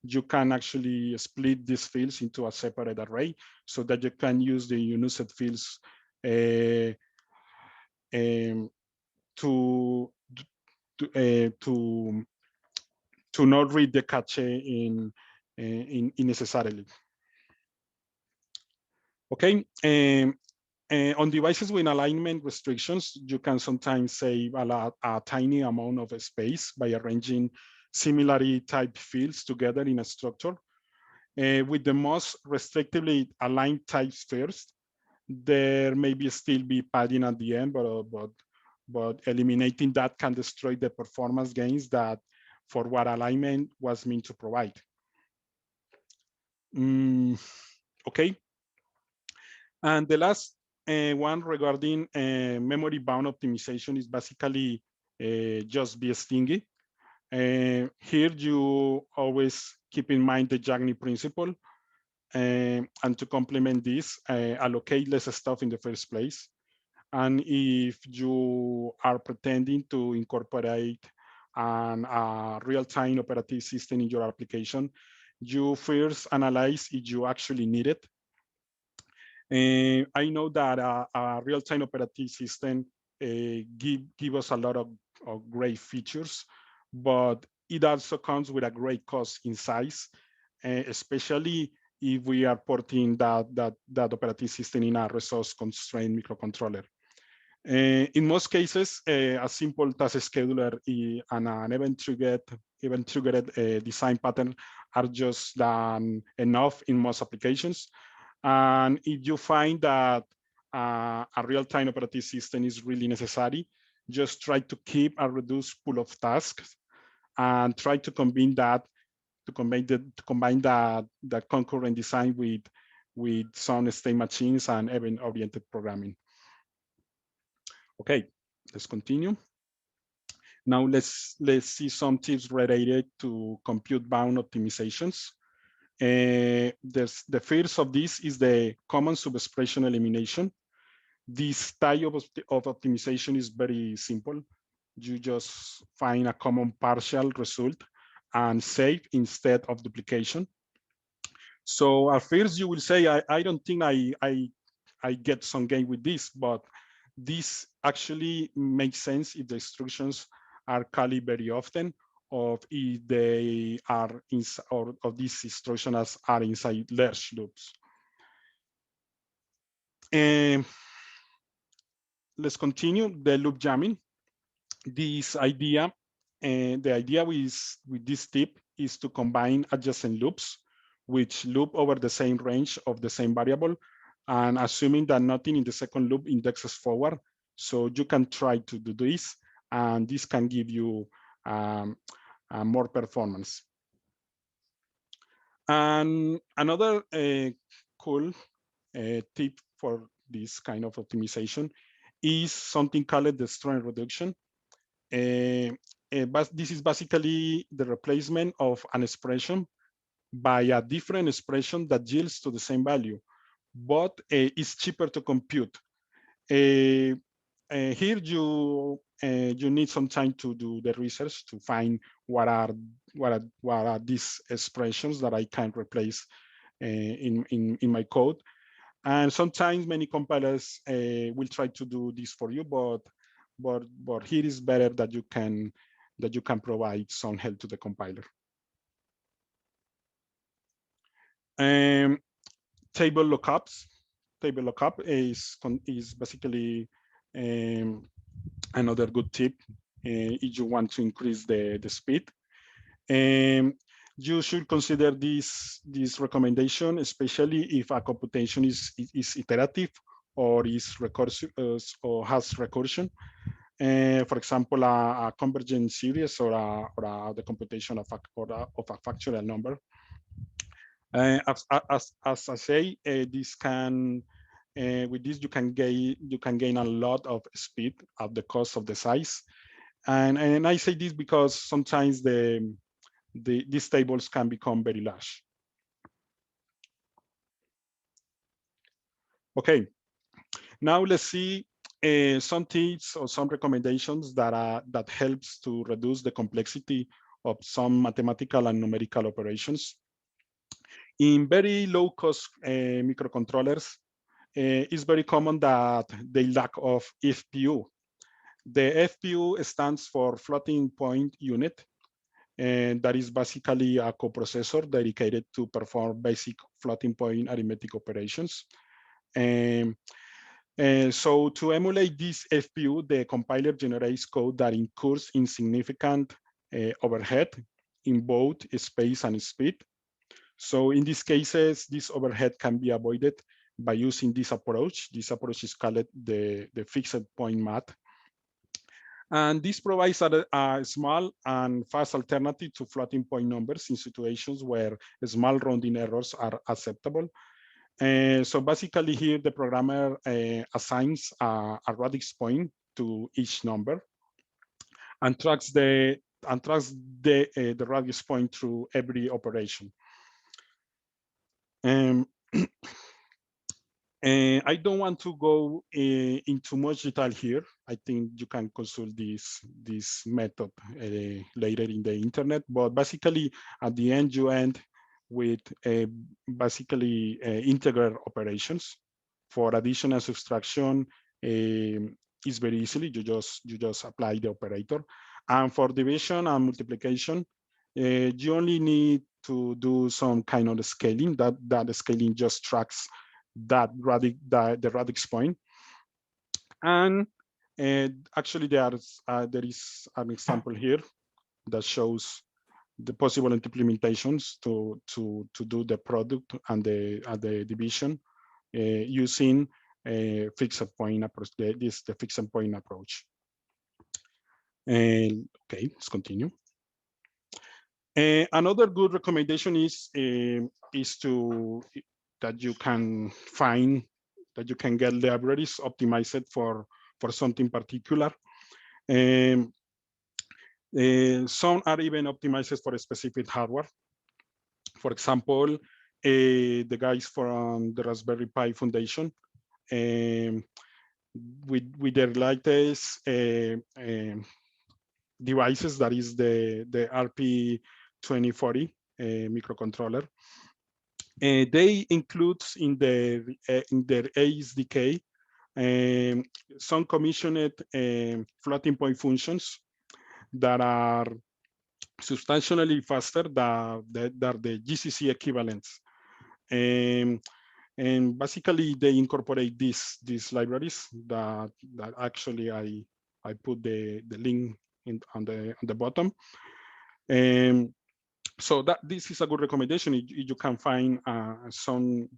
Speaker 4: you can actually split these fields into a separate array so that you can use the unused fields um, to to not read the cache in unnecessarily. Okay. On devices with alignment restrictions, you can sometimes save a tiny amount of space by arranging similarly typed fields together in a structure. With the most restrictively aligned types first, there may still be padding at the end, but eliminating that can destroy the performance gains that for what alignment was meant to provide. Okay. And the last one regarding memory bound optimization is basically just be stingy. Here you always keep in mind the Jagni principle. And to complement this, allocate less stuff in the first place. And if you are pretending to incorporate a real-time operating system in your application, you first analyze if you actually need it. I know that a real-time operating system give us a lot of great features, but it also comes with a great cost in size, especially if we are porting that operating system in a resource-constrained microcontroller. In most cases, a simple task scheduler and an event-triggered design pattern are just enough in most applications. And if you find that a real-time operating system is really necessary, just try to keep a reduced pool of tasks and try to combine that concurrent design with some state machines and event-oriented programming. Okay, let's continue. Now let's see some tips related to compute bound optimizations. The first of this is the common subexpression elimination. This type of optimization is very simple. You just find a common partial result and save instead of duplication. So at first you will say, I don't think I get some gain with this, but this actually makes sense if the instructions are called very often, or if they are or these instructions are inside large loops. Let's continue the loop jamming. This idea, the idea with this tip is to combine adjacent loops, which loop over the same range of the same variable, and assuming that nothing in the second loop indexes forward. So you can try to do this, and this can give you more performance. And another cool tip for this kind of optimization is something called the strength reduction. But this is basically the replacement of an expression by a different expression that yields to the same value, but it's cheaper to compute. Here you need some time to do the research to find what are these expressions that I can replace in my code. And sometimes many compilers will try to do this for you, but here is better that you can provide some help to the compiler. Table lookups. Table lookup is basically another good tip if you want to increase the speed. You should consider this recommendation, especially if a computation is iterative or is recursive or has recursion. For example, a convergent series or the computation of a factorial number. As I say, this can with this you can gain a lot of speed at the cost of the size. And I say this because sometimes these tables can become very large. Okay, now let's see some tips or some recommendations that helps to reduce the complexity of some mathematical and numerical operations. In very low cost microcontrollers, it's very common that they lack of FPU. The FPU stands for floating point unit, and that is basically a coprocessor dedicated to perform basic floating point arithmetic operations. So to emulate this FPU, the compiler generates code that incurs insignificant overhead in both space and speed. So in these cases, this overhead can be avoided by using this approach. This approach is called the fixed point math. And this provides a small and fast alternative to floating point numbers in situations where small rounding errors are acceptable. So basically here, the programmer assigns a radix point to each number and tracks the radix point through every operation. I don't want to go into much detail here. I think you can consult this method later in the internet. But basically, at the end, you end with basically integral operations. For addition and subtraction, it's very easily. You just apply the operator. And for division and multiplication, you only need to do some kind of scaling. That scaling just tracks the radix point. And actually there is an example here that shows the possible implementations to do the product and the division using a fixed point approach. This the fixed point approach. Okay, let's continue. Another good recommendation is that you can find that you can get libraries optimized for something particular. Some are even optimized for a specific hardware. For example, the guys from the Raspberry Pi Foundation, with their latest devices, that is the RP2040 microcontroller. They include in their ASDK some commissioned floating point functions that are substantially faster than the GCC equivalents. And basically, they incorporate these libraries that actually I put the link on the bottom. So this is a good recommendation. You can find some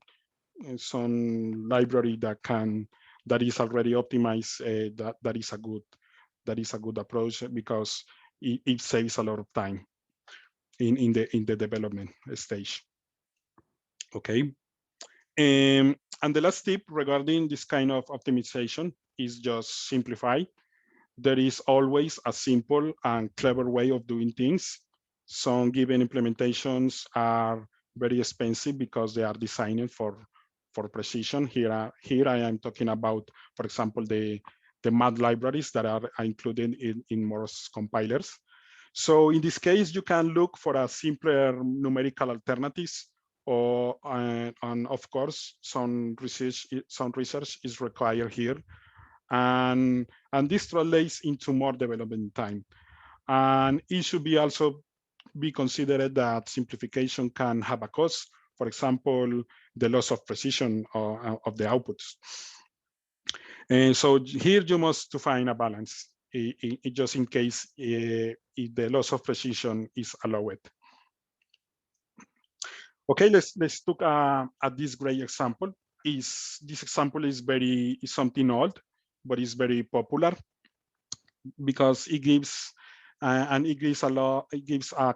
Speaker 4: library that is already optimized. That is a good approach because it saves a lot of time in the development stage. Okay. And the last tip regarding this kind of optimization is just simplify. There is always a simple and clever way of doing things. Some given implementations are very expensive because they are designed for precision. Here I am talking about, for example, the math libraries that are included in most compilers. So in this case, you can look for a simpler numerical alternatives, and of course, some research is required here, and this translates into more development time. And it should be also be considered that simplification can have a cost. For example, the loss of precision of the outputs. And so here you must to find a balance, just in case if the loss of precision is allowed. Okay, let's look at this great example. This example is something old, but it's very popular because it gives a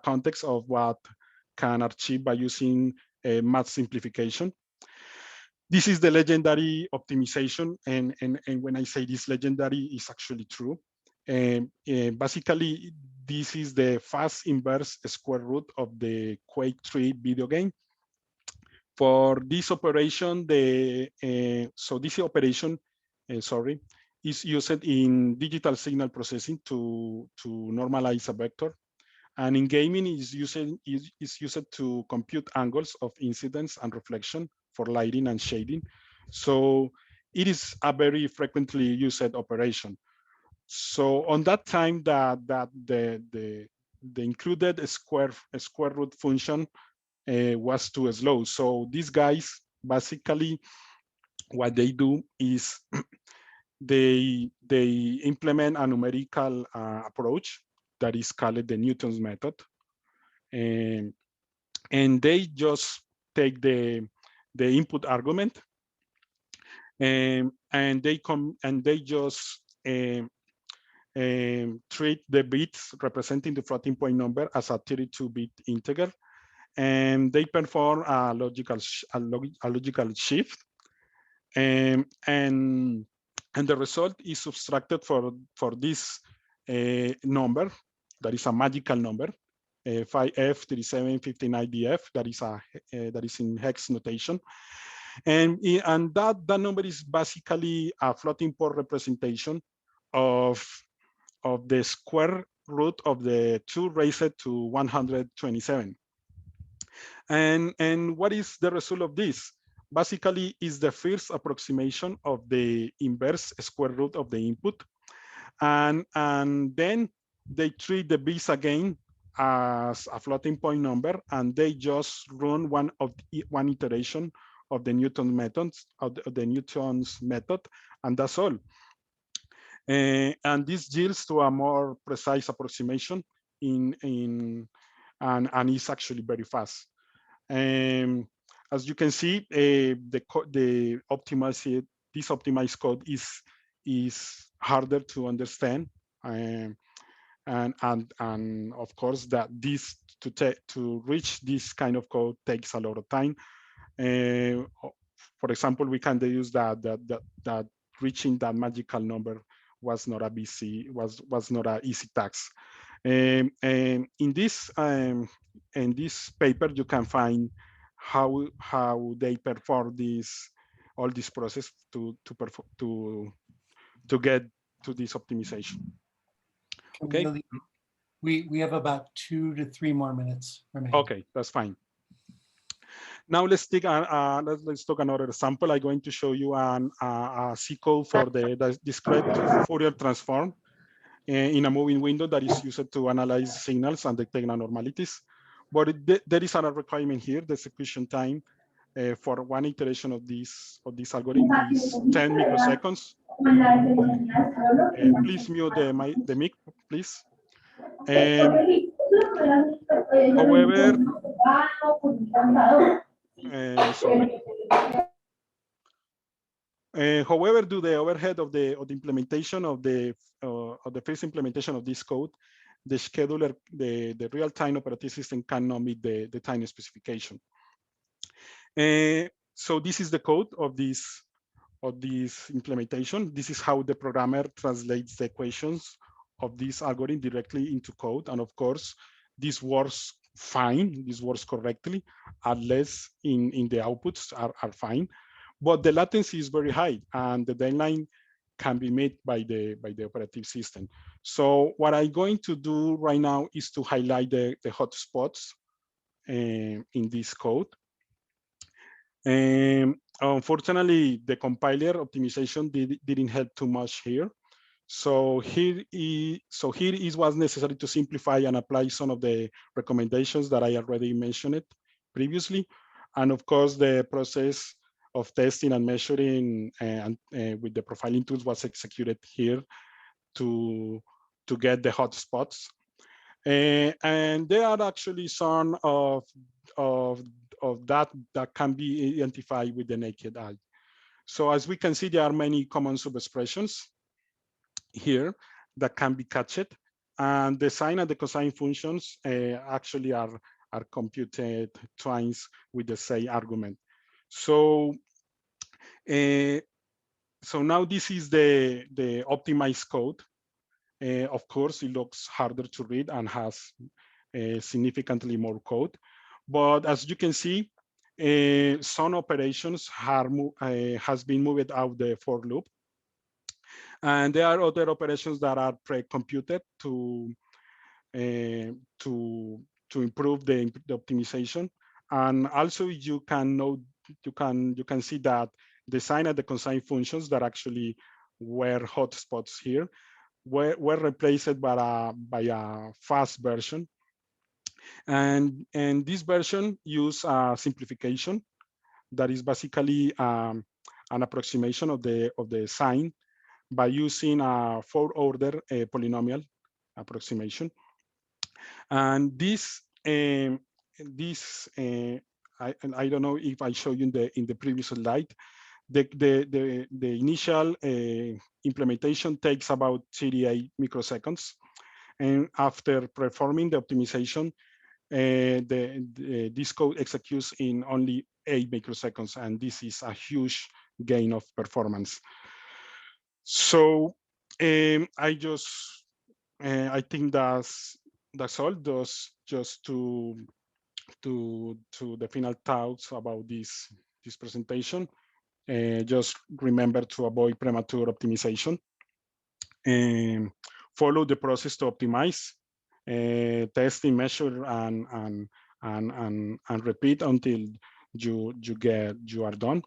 Speaker 4: context of what can achieve by using math simplification. This is the legendary optimization, and when I say this legendary, is actually true. Basically, this is the fast inverse square root of the Quake 3 video game. For this operation, this operation, sorry, is used in digital signal processing to normalize a vector. And in gaming is used to compute angles of incidence and reflection for lighting and shading. So it is a very frequently used operation. So on that time that the included square root function was too slow. So these guys basically what they do is they implement a numerical approach that is called the Newton's method, and they just take the input argument and they just treat the bits representing the floating point number as a 32-bit integer, and they perform a logical shift, and the result is subtracted for this number that is a magical number, 5F3759DF, that is in hex notation, and that number is basically a floating point representation of the square root of the 2 raised to 127. And what is the result of this? Basically, is the first approximation of the inverse square root of the input, and then they treat the bits again as a floating point number, and they just run one iteration of the Newton's method, and that's all. And this yields to a more precise approximation and it's actually very fast. As you can see, this optimized code is harder to understand, and of course that to reach this kind of code takes a lot of time. For example, we can deduce that reaching that magical number was not an easy task. In this paper, you can find how they perform all this process to get to this optimization. Okay.
Speaker 2: We have about 2 to 3 more minutes remaining.
Speaker 4: Okay, that's fine. Now let's take let's talk another example. I'm going to show you a C code for the discrete Fourier transform in a moving window that is used to analyze signals and detect anomalies. But there is another requirement here. The execution time for one iteration of this algorithm is 10 microseconds. Please mute the mic, please. However, sorry. However, due to the overhead of the implementation of the first implementation of this code, the scheduler, the real-time operating system cannot meet the time specification. So this is the code of this implementation. This is how the programmer translates the equations of this algorithm directly into code. And of course, this works fine. This works correctly, unless in the outputs are fine. But the latency is very high, and the deadline can be met by the operating system. So what I'm going to do right now is to highlight the hotspots in this code. Unfortunately, the compiler optimization didn't help too much here. So here is what's necessary to simplify and apply some of the recommendations that I already mentioned previously. And of course, the process of testing and measuring with the profiling tools was executed here to get the hotspots. And there are actually some of that can be identified with the naked eye. So as we can see, there are many common subexpressions here that can be catched, and the sine and the cosine functions actually are computed twice with the same argument. So so now this is the optimized code. Of course, it looks harder to read and has significantly more code. But as you can see, Some operations has been moved out the for loop, and there are other operations that are pre-computed uh, to to improve the optimization. And also you can know you can see that the sign and the consign functions that actually were hotspots here were replaced by a fast version. And this version use a simplification that is basically an approximation of the sign by using a 4-order polynomial approximation. And I don't know if I showed you in the previous slide. The initial implementation takes about 38 microseconds, and after performing the optimization, this code executes in only 8 microseconds, and this is a huge gain of performance. So I think that's all. Just to the final thoughts about this presentation. Just remember to avoid premature optimization, and follow the process to optimize, testing, measure, and repeat until you are done.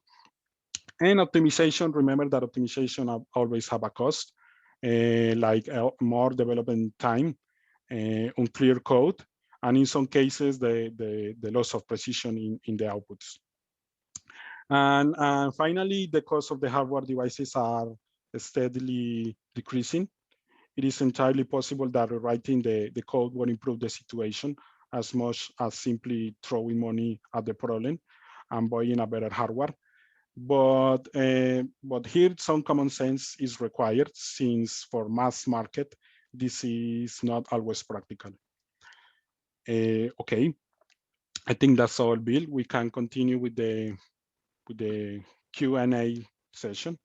Speaker 4: And optimization, remember that optimization always have a cost, like more development time, unclear code, and in some cases the loss of precision in the outputs. And finally, the cost of the hardware devices are steadily decreasing. It is entirely possible that rewriting the code will improve the situation as much as simply throwing money at the problem and buying a better hardware. But here some common sense is required, since for mass market, this is not always practical. Okay, I think that's all, Bill. We can continue with the Q&A session.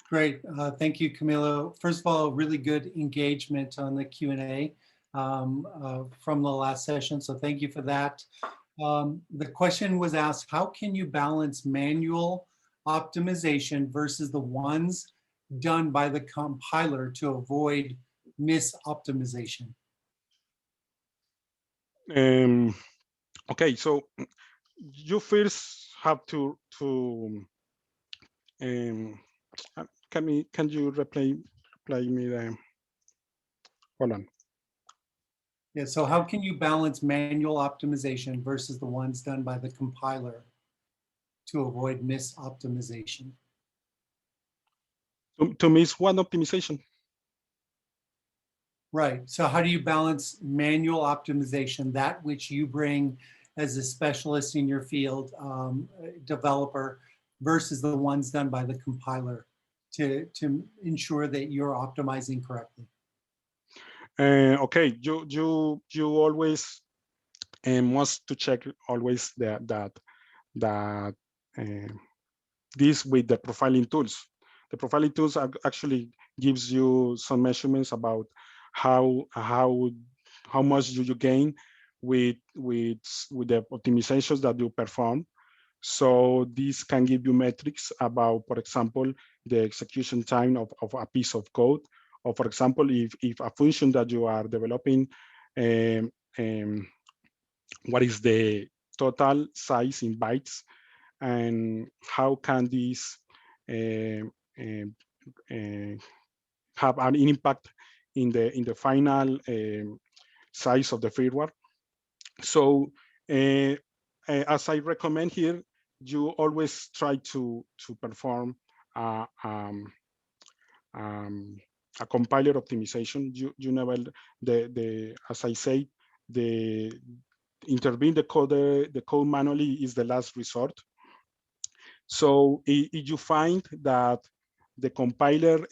Speaker 2: Great. Thank you, Camilo. First of all, really good engagement on the Q&A from the last session. So thank you for that. The question was asked, how can you balance manual optimization versus the ones done by the compiler to avoid misoptimization?
Speaker 4: Okay, so you first have to can you replay me the, hold on.
Speaker 2: Yeah, so how can you balance manual optimization versus the ones done by the compiler to avoid misoptimization?
Speaker 4: To miss one optimization?
Speaker 2: Right. So how do you balance manual optimization, that which you bring as a specialist in your field, developer, versus the ones done by the compiler to ensure that you're optimizing correctly?
Speaker 4: Okay, you always must to check always that this with the profiling tools. The profiling tools actually gives you some measurements about how much do you gain with the optimizations that you perform. So this can give you metrics about, for example, the execution time of a piece of code, or for example, if a function that you are developing, what is the total size in bytes, and how can this have an impact in the final size of the firmware. So as I recommend here, you always try to perform a compiler optimization. You never as I say, the intervene the code manually is the last resort. So if you find that the compiler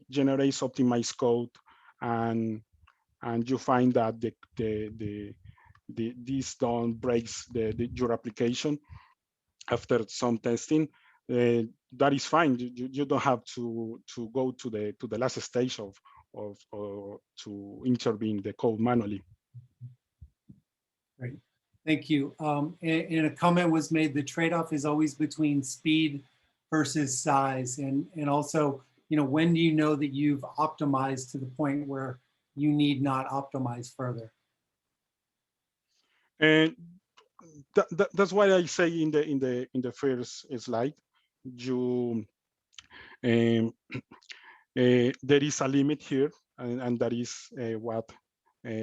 Speaker 4: generates optimized code, and you find that this don't breaks your application after some testing, that is fine. You don't have to go to the last stage of to intervene the code manually.
Speaker 2: Great. Thank you. And a comment was made, the trade-off is always between speed versus size. And also, when do you know that you've optimized to the point where you need not optimize further?
Speaker 4: And that's why I say in the first slide, you um, there is a limit here, and that is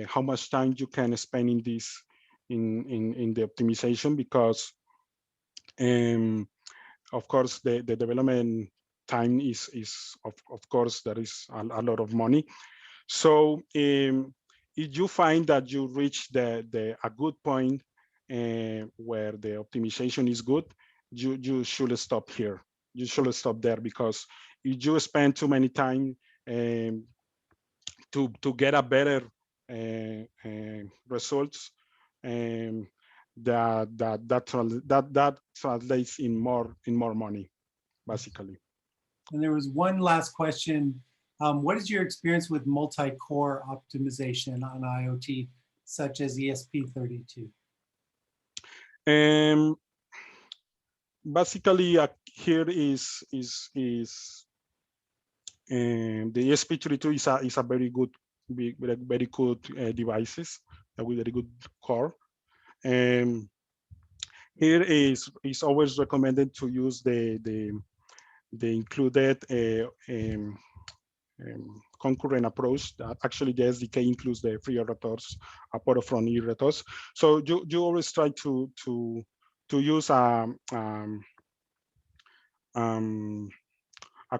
Speaker 4: how much time you can spend in this in the optimization, because of course the development time is of course there is a lot of money. So if you find that you reach a good point where the optimization is good, you should stop here. You should stop there, because if you spend too many time to get a better results, that translates in more money, basically.
Speaker 2: And there was one last question. What is your experience with multi-core optimization on IoT, such as ESP32?
Speaker 4: Basically, here is the ESP32 is a very good devices with very good core. Here is always recommended to use the included concurrent approach. That actually the SDK includes the free rotors apart from e-rotors. So you always try to use a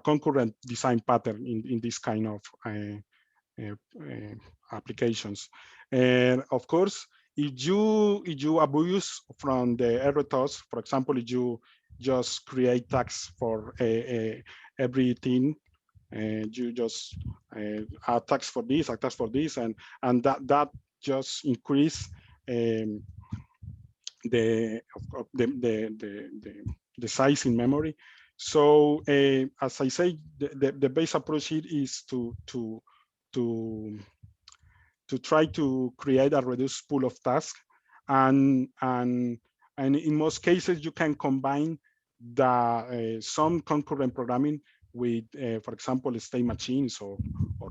Speaker 4: concurrent design pattern in this kind of applications. And of course, if you abuse from the errors, for example, if you just create tags for everything, and you just add tags for this, add tags for this, and that just increase the size in memory. So as I say, the base approach here is to try to create a reduced pool of tasks, and in most cases you can combine some concurrent programming with, for example, state machines, or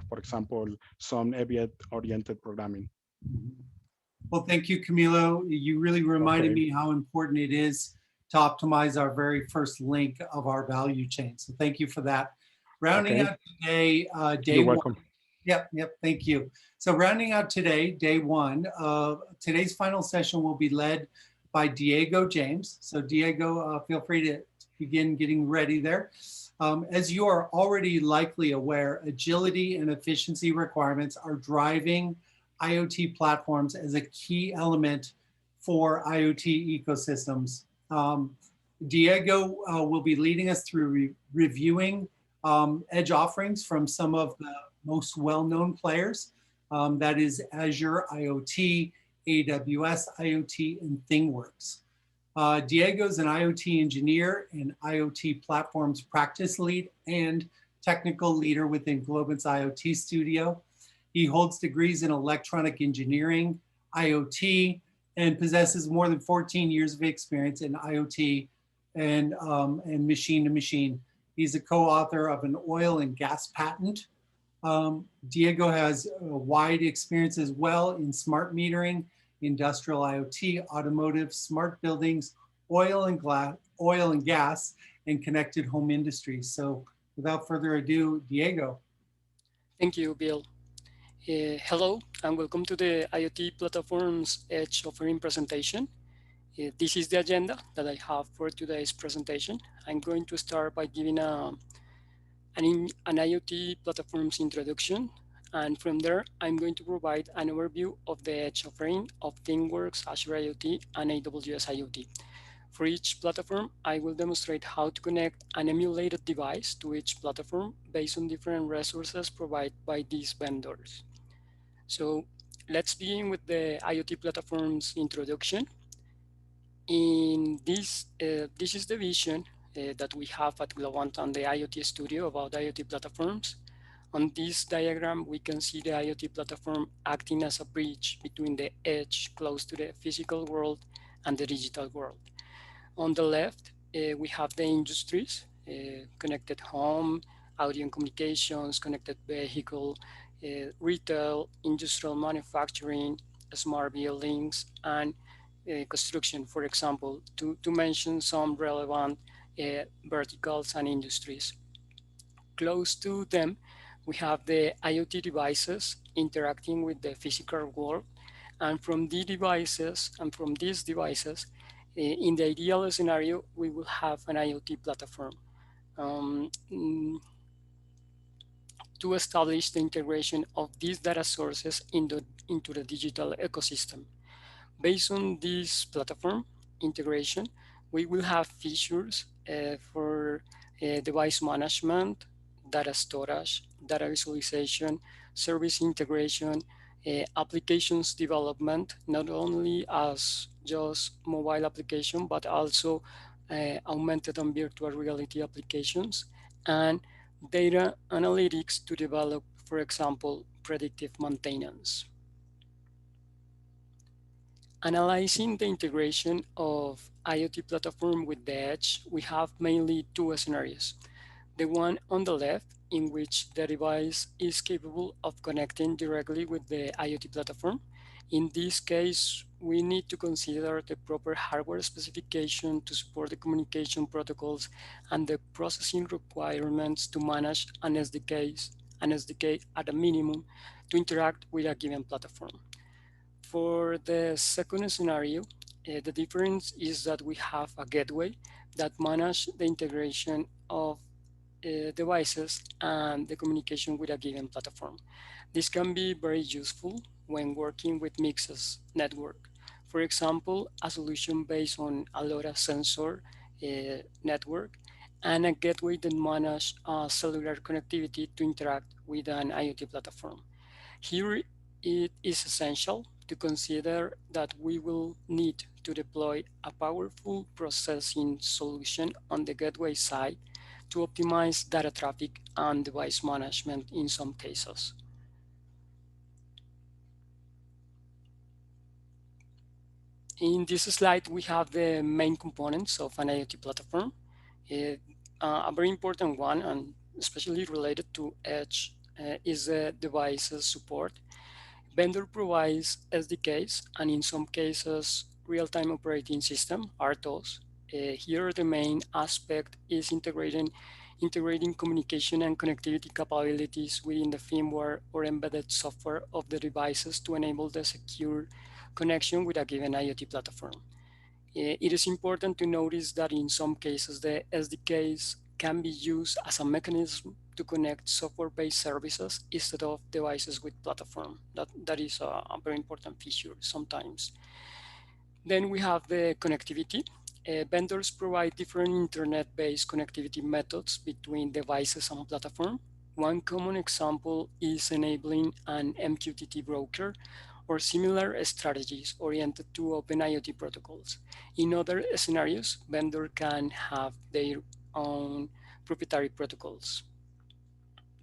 Speaker 4: for example, some object-oriented programming.
Speaker 2: Well, thank you, Camilo. You really reminded
Speaker 4: Okay.
Speaker 2: me how important it is to optimize our very first link of our value chain. So thank you for that. Rounding
Speaker 4: Okay.
Speaker 2: out today, day
Speaker 4: You're
Speaker 2: one.
Speaker 4: welcome.
Speaker 2: Yep, thank you. So rounding out today, day one, today's final session will be led by Diego James. So Diego, feel free to begin getting ready there. As you are already likely aware, agility and efficiency requirements are driving IoT platforms as a key element for IoT ecosystems. Diego will be leading us through reviewing edge offerings from some of the most well-known players. That is Azure IoT, AWS IoT, and ThingWorx. Diego's an IoT engineer and IoT platforms practice lead and technical leader within Globant's IoT studio. He holds degrees in electronic engineering, IoT, and possesses more than 14 years of experience in IoT and machine to machine. He's a co-author of an oil and gas patent. Diego has a wide experience as well in smart metering, industrial IoT, automotive, smart buildings, oil and gas, and connected home industries. So without further ado, Diego.
Speaker 5: Thank you, Bill. Hello, and welcome to the IoT Platforms Edge offering presentation. This is the agenda that I have for today's presentation. I'm going to start by giving an IoT platforms introduction, and from there, I'm going to provide an overview of the Edge offering of ThingWorx, Azure IoT, and AWS IoT. For each platform, I will demonstrate how to connect an emulated device to each platform based on different resources provided by these vendors. So let's begin with the IoT platforms introduction. In this is the vision that we have at Globant on the IoT studio about IoT platforms. On this diagram, we can see the IoT platform acting as a bridge between the edge close to the physical world and the digital world. On the left, we have the industries, connected home, audio and communications, connected vehicle, retail, industrial manufacturing, smart buildings, and construction, for example, to mention some relevant verticals and industries. Close to them, we have the IoT devices interacting with the physical world. And from these devices, in the ideal scenario, we will have an IoT platform um, mm, to establish the integration of these data sources into the digital ecosystem. Based on this platform integration, we will have features for device management, data storage, data visualization, service integration, applications development, not only as just mobile application, but also augmented and virtual reality applications, and data analytics to develop, for example, predictive maintenance. Analyzing the integration of IoT platform with the edge, we have mainly two scenarios. The one on the left, in which the device is capable of connecting directly with the IoT platform. In this case, we need to consider the proper hardware specification to support the communication protocols and the processing requirements to manage an SDK at a minimum to interact with a given platform. For the second scenario, the difference is that we have a gateway that manages the integration of devices and the communication with a given platform. This can be very useful when working with mixed network. For example, a solution based on a LoRa sensor network and a gateway that manages cellular connectivity to interact with an IoT platform. Here, it is essential to consider that we will need to deploy a powerful processing solution on the gateway side to optimize data traffic and device management in some cases. In this slide, we have the main components of an IoT platform. A very important one, and especially related to Edge, is the devices support. Vendor provides SDKs and in some cases real-time operating system, RTOS. Here the main aspect is integrating communication and connectivity capabilities within the firmware or embedded software of the devices to enable the secure connection with a given IoT platform. It is important to notice that in some cases the SDKs can be used as a mechanism to connect software-based services instead of devices with platform. That is a very important feature sometimes. Then we have the connectivity. Vendors provide different internet-based connectivity methods between devices and platform. One common example is enabling an MQTT broker or similar strategies oriented to open IoT protocols. In other scenarios, vendor can have their own proprietary protocols.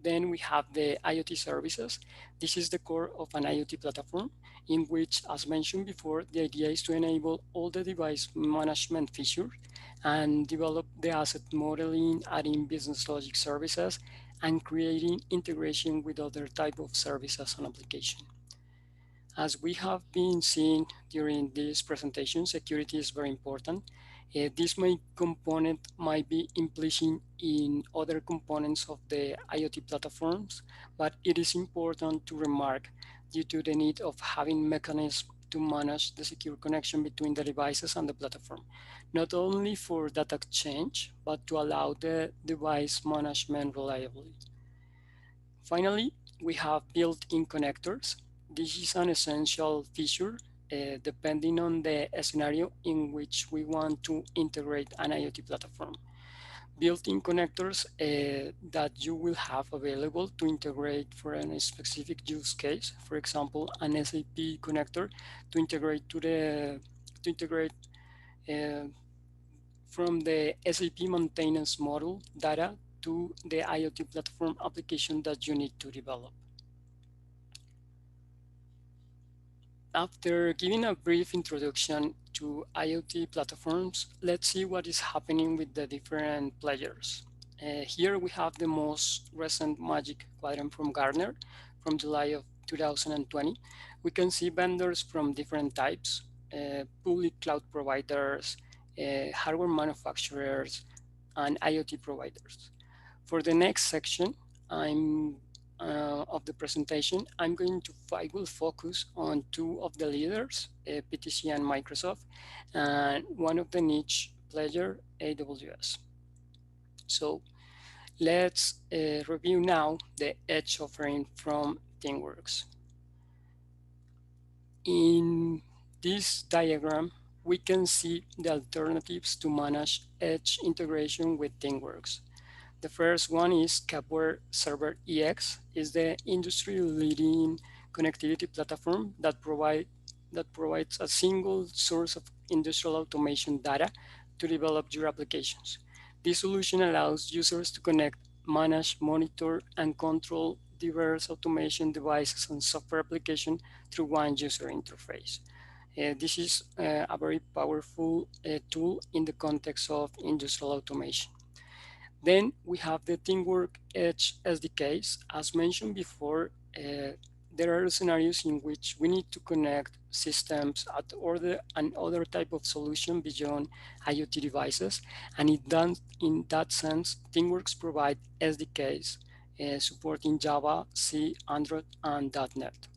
Speaker 5: Then we have the IoT services. This is the core of an IoT platform in which, as mentioned before, the idea is to enable all the device management features and develop the asset modeling, adding business logic services, and creating integration with other type of services and application. As we have been seeing during this presentation, security is very important. This component might be implicit in other components of the IoT platforms, but it is important to remark due to the need of having mechanisms to manage the secure connection between the devices and the platform, not only for data exchange, but to allow the device management reliably. Finally, we have built-in connectors. This is an essential feature depending on the scenario in which we want to integrate an IoT platform. Built-in connectors that you will have available to integrate for a specific use case. For example, an SAP connector to integrate from the SAP maintenance model data to the IoT platform application that you need to develop. After giving a brief introduction to IoT platforms, let's see what is happening with the different players. Here we have the most recent Magic Quadrant from Gartner from July of 2020. We can see vendors from different types, public cloud providers, hardware manufacturers, and IoT providers. For the next section, of the presentation, I will focus on two of the leaders, PTC and Microsoft, and one of the niche player, AWS. So let's review now the Edge offering from ThingWorx. In this diagram, we can see the alternatives to manage Edge integration with ThingWorx. The first one is Kepware Server EX, is the industry-leading connectivity platform that provides a single source of industrial automation data to develop your applications. This solution allows users to connect, manage, monitor, and control diverse automation devices and software applications through one user interface. This is a very powerful tool in the context of industrial automation. Then we have the ThingWorx Edge SDKs. As mentioned before, there are scenarios in which we need to connect systems and other type of solution beyond IoT devices. And in that sense, ThingWorx provide SDKs supporting Java, C, Android, and .NET.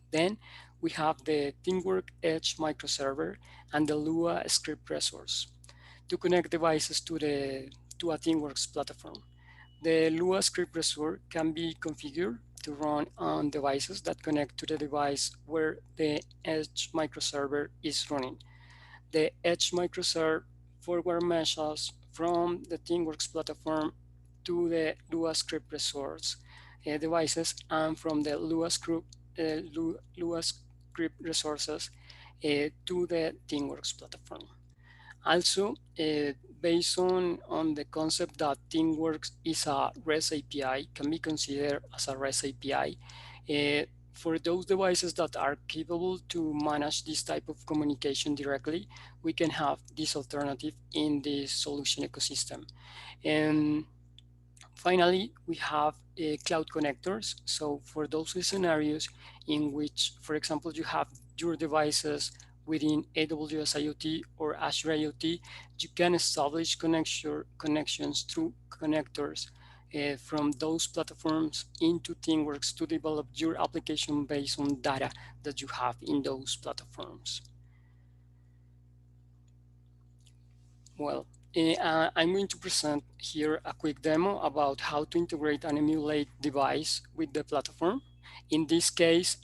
Speaker 5: Then we have the ThingWorx Edge microserver and the Lua script resource to connect devices to a ThingWorx platform. The Lua script resource can be configured to run on devices that connect to the device where the Edge microserver is running. The Edge microserver forward meshes from the ThingWorx platform to the Lua script resource devices, and from the Lua script resources to the ThingWorx platform. Also, based on the concept that ThingWorx is a REST API, can be considered as a REST API, for those devices that are capable to manage this type of communication directly, we can have this alternative in the solution ecosystem. And finally, we have cloud connectors. So for those scenarios in which, for example, you have your devices within AWS IoT or Azure IoT, you can establish connections through connectors from those platforms into ThingWorx to develop your application based on data that you have in those platforms. Well, I'm going to present here a quick demo about how to integrate an emulate device with the platform. In this case,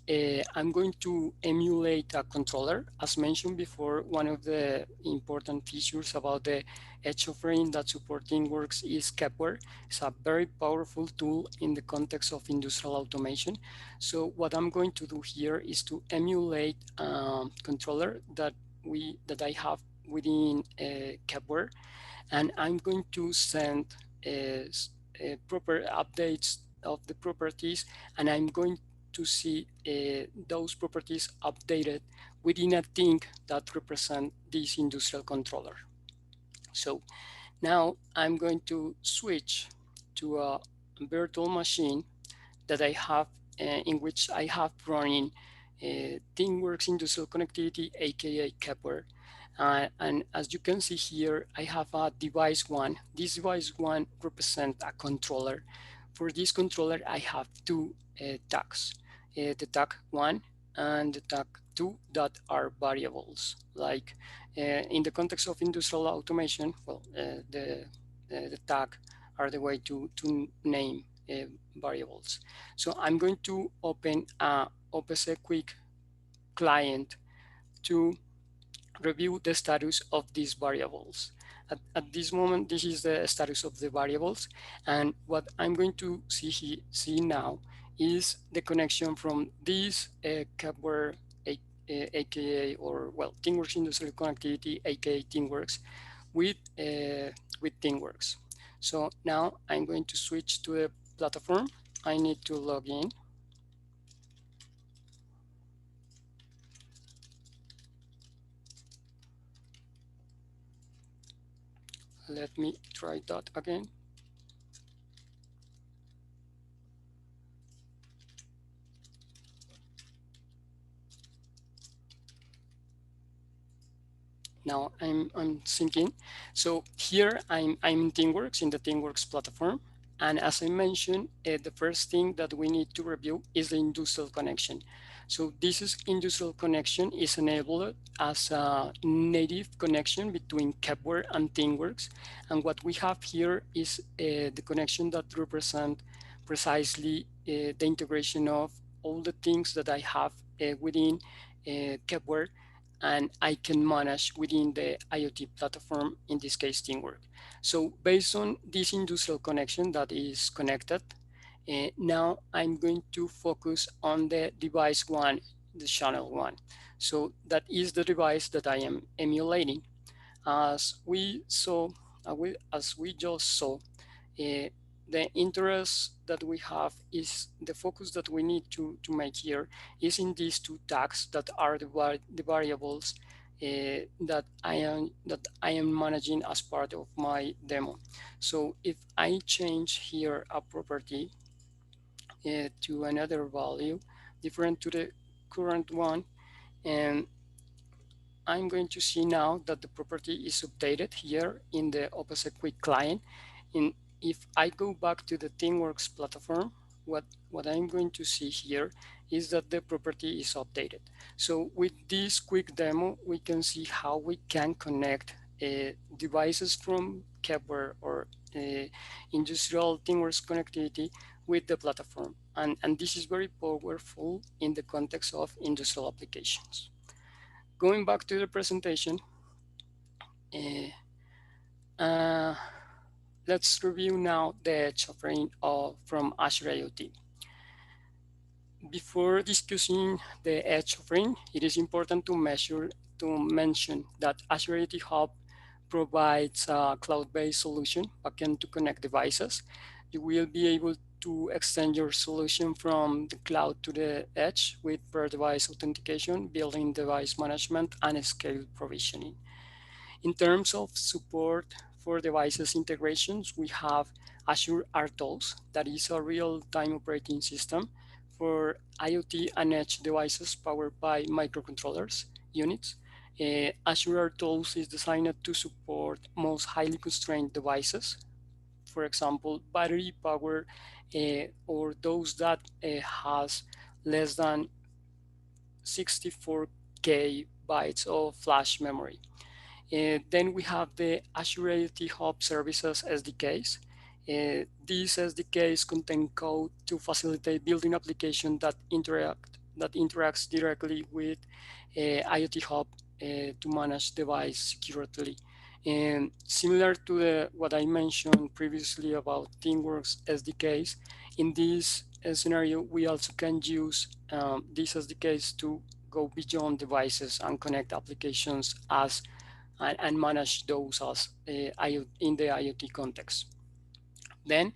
Speaker 5: I'm going to emulate a controller. As mentioned before, one of the important features about the Edge offering that supports ThingWorx is Kepware. It's a very powerful tool in the context of industrial automation. So what I'm going to do here is to emulate a controller that I have within Kepware, and I'm going to send proper updates of the properties, and I'm going to see those properties updated within a thing that represent this industrial controller. So now I'm going to switch to a virtual machine that I have in which I have running ThingWorx industrial connectivity, aka Kepware. And as you can see here, I have a device one. This device one represents a controller. For this controller, I have two tags, the tag one and the tag two that are variables. Like in the context of industrial automation, well, the tag are the way to name variables. So I'm going to open a OPC Quick client to review the status of these variables. At this moment, this is the status of the variables. And what I'm going to see now is the connection from this Kepware, aka, or well, ThingWorx Industrial Connectivity, aka ThingWorx, with ThingWorx. So now I'm going to switch to the platform. I need to log in. Let me try that again. Now I'm syncing. So here I'm in TeamWorks, in the TeamWorks platform. And as I mentioned, the first thing that we need to review is the industrial connection. So this industrial connection is enabled as a native connection between Kepware and TeamWorks. And what we have here is the connection that represent precisely the integration of all the things that I have within Kepware and I can manage within the IoT platform, in this case, Teamwork. So based on this industrial connection that is connected, now I'm going to focus on the device one, the channel one. So that is the device that I am emulating. As we saw, as we just saw, uh, the interest that we have is the focus that we need to make here is in these two tags that are the variables that I am managing as part of my demo. So if I change here a property to another value different to the current one, and I'm going to see now that the property is updated here in the opposite quick client. And if I go back to the TeamWorks platform, what I'm going to see here is that the property is updated. So with this quick demo, we can see how we can connect devices from Kepware or industrial TeamWorks connectivity with the platform. And this is very powerful in the context of industrial applications. Going back to the presentation, uh, let's review now the Edge offering from Azure IoT. Before discussing the Edge offering, it is important to mention that Azure IoT Hub provides a cloud-based solution backend to connect devices. You will be able to extend your solution from the cloud to the edge with per device authentication, building device management, and scale provisioning. In terms of support for devices integrations, we have Azure RTOS, that is a real-time operating system for IoT and edge devices powered by microcontrollers units. Azure RTOS is designed to support most highly constrained devices, for example, battery power, or those that has less than 64K bytes of flash memory. Then we have the Azure IoT Hub Services SDKs. These SDKs contain code to facilitate building applications that interacts directly with IoT Hub to manage device securely. And similar to what I mentioned previously about TeamWorks SDKs, in this scenario, we also can use these SDKs to go beyond devices and connect applications as and manage those as in the IoT context. Then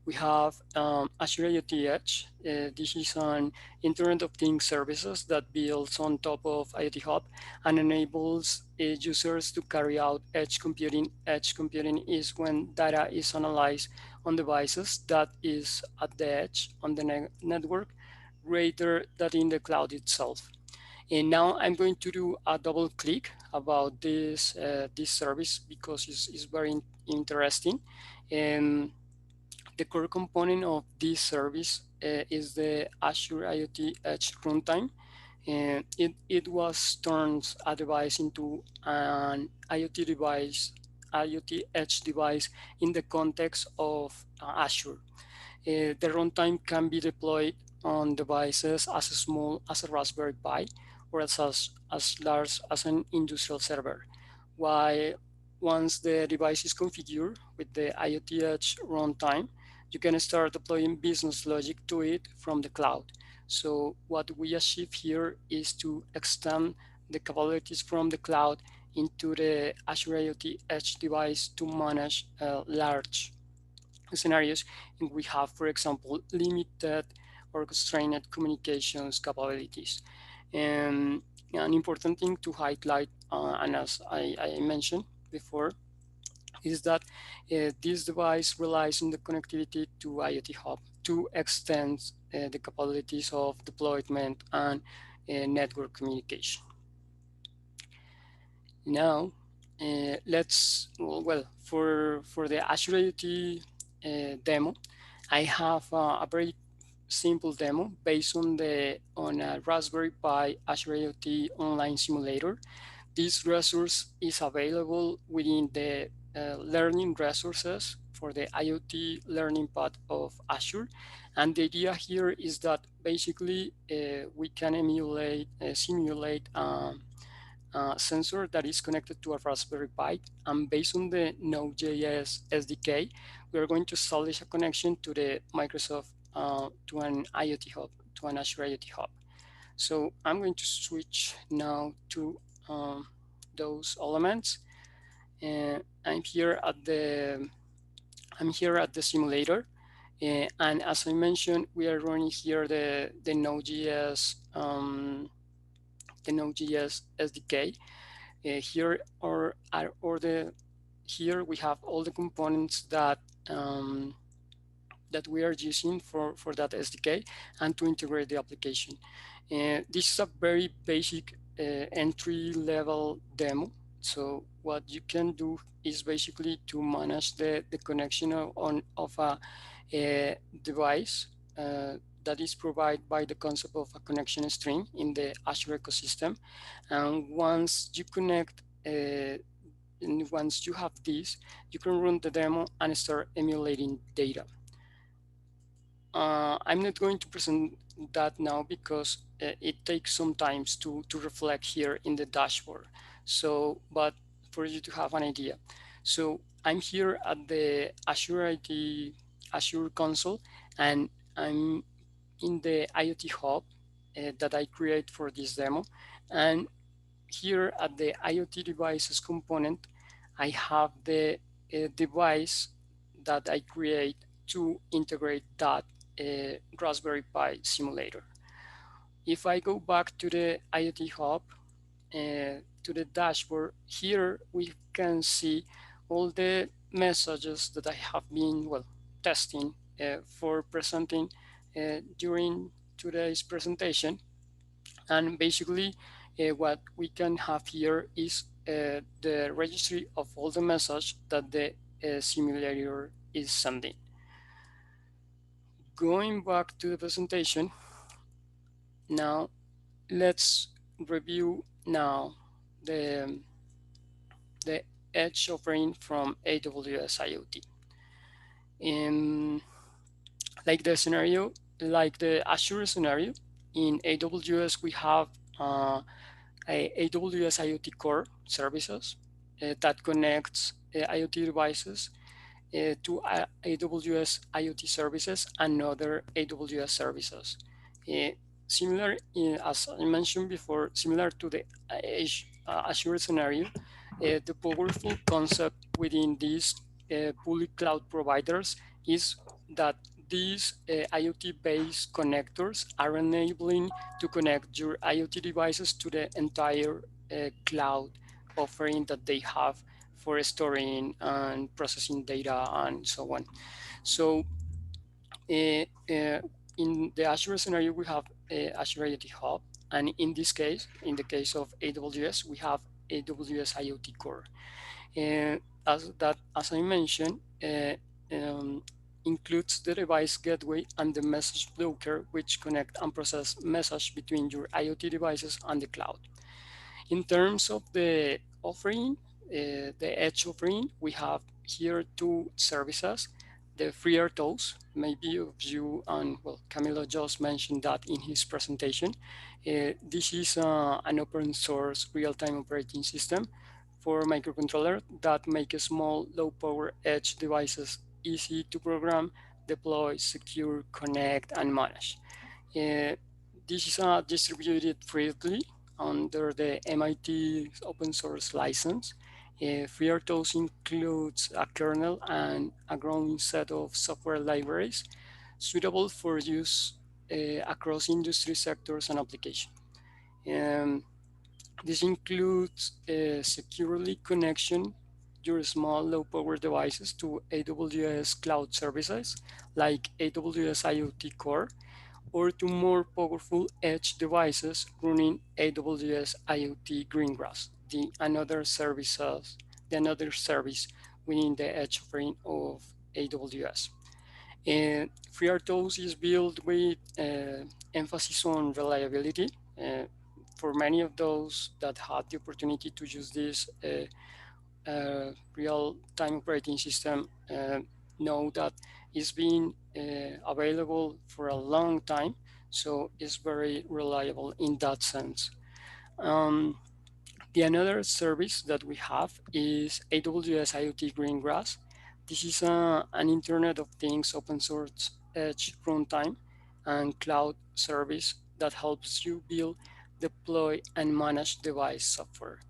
Speaker 5: we have Azure IoT Edge. This is an Internet of Things services that builds on top of IoT Hub and enables users to carry out edge computing. Edge computing is when data is analyzed on devices that is at the edge on the network rather than in the cloud itself. And now I'm going to do a double click about this service because it's very interesting. And the core component of this service is the Azure IoT Edge runtime. And it was turns a device into an IoT Edge device in the context of Azure. The runtime can be deployed on devices as small as a Raspberry Pi or as large as an industrial server. While once the device is configured with the IoT Edge runtime, you can start deploying business logic to it from the cloud. So what we achieve here is to extend the capabilities from the cloud into the Azure IoT Edge device to manage large scenarios in we have, for example, limited or constrained communications capabilities. And an important thing to highlight, and as I mentioned before, is that this device relies on the connectivity to IoT Hub to extend the capabilities of deployment and network communication. Now, well, for the Azure IoT demo, I have a very simple demo based on a Raspberry Pi Azure IoT online simulator. This resource is available within the learning resources for the IoT learning part of Azure. And the idea here is that basically we can simulate sensor that is connected to a Raspberry Pi. And based on the Node.js SDK, we are going to establish a connection to the Microsoft, to an IoT hub, to an Azure IoT hub. So I'm going to switch now to those elements. And I'm here at the simulator. And as I mentioned, we are running here the Node.js SDK. Here we have all the components that we are using for that SDK and to integrate the application. This is a very basic entry level demo. So what you can do is basically to manage the connection of a device that is provided by the concept of a connection string in the Azure ecosystem. And once you connect, and once you have this, you can run the demo and start emulating data. I'm not going to present that now because it takes some time to reflect here in the dashboard. So, but for you to have an idea. So I'm here at the Azure console, and I'm in the IoT hub that I create for this demo. And here at the IoT devices component, I have the device that I create to integrate that Raspberry Pi simulator. If I go back to the IoT hub, to the dashboard, here we can see all the messages that I have been, well, testing for presenting during today's presentation. And basically what we can have here is the registry of all the message that the simulator is sending. Going back to the presentation, now let's review now the Edge offering from AWS IoT. Like the Azure scenario, in AWS we have a AWS IoT Core services that connects IoT devices to AWS IoT services and other AWS services. Similar, as I mentioned before, similar to the Azure scenario, the powerful concept within these public cloud providers is that these IoT-based connectors are enabling to connect your IoT devices to the entire cloud offering that they have for storing and processing data and so on. So in the Azure scenario, we have Azure IoT Hub. And in this case, in the case of AWS, we have AWS IoT Core. As I mentioned, includes the device gateway and the message broker, which connect and process message between your IoT devices and the cloud. In terms of the offering, the Edge offering, we have here two services. The FreeRTOS, maybe of you and well, Camilo just mentioned that in his presentation. This is an open source real-time operating system for microcontroller that make small, low-power edge devices easy to program, deploy, secure, connect, and manage. This is distributed freely under the MIT open source license. FreeRTOS includes a kernel and a growing set of software libraries suitable for use across industry sectors and applications. This includes securely connection your small low-power devices to AWS cloud services like AWS IoT Core, or to more powerful edge devices running AWS IoT Greengrass, the another service within the edge offering of AWS. And FreeRTOS is built with emphasis on reliability. For many of those that had the opportunity to use this real-time operating system, know that it's been available for a long time, so it's very reliable in that sense. The another service that we have is AWS IoT Greengrass. This is an Internet of Things open source edge runtime and cloud service that helps you build, deploy, and manage device software.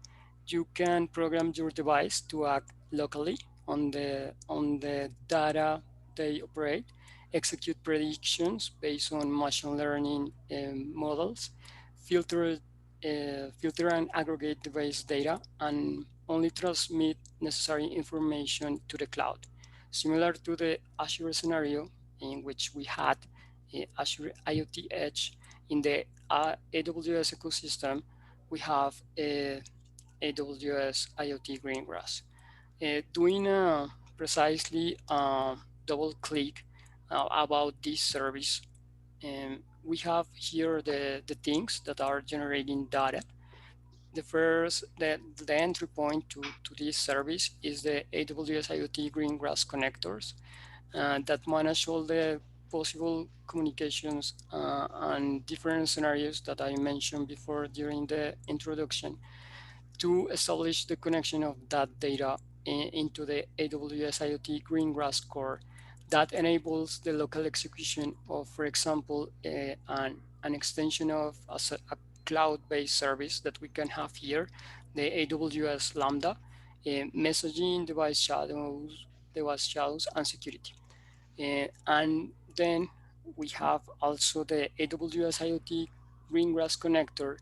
Speaker 5: You can program your device to act locally on the data they operate, execute predictions based on machine learning models, filter filter and aggregate device data, and only transmit necessary information to the cloud. Similar to the Azure scenario in which we had Azure IoT Edge in the AWS ecosystem, we have AWS IoT Greengrass. Doing precisely double click about this service, we have here the things that are generating data. The entry point to this service is the AWS IoT Greengrass connectors that manage all the possible communications and different scenarios that I mentioned before during the introduction to establish the connection of that data into the AWS IoT Greengrass core that enables the local execution of, for example, an extension of a cloud-based service that we can have here, the AWS Lambda, messaging, device shadows, and security. And then we have also the AWS IoT Greengrass connector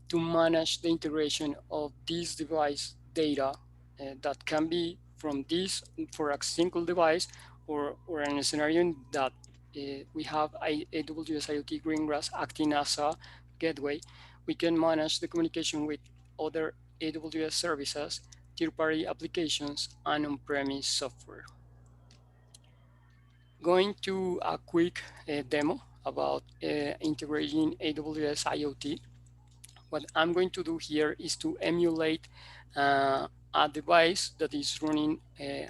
Speaker 5: to manage the integration of this device data that can be from this for a single device, or in a scenario that we have AWS IoT Greengrass acting as a gateway. We can manage the communication with other AWS services, third-party applications, and on-premise software. Going to a quick demo about integrating AWS IoT. What I'm going to do here is to emulate a device that is running a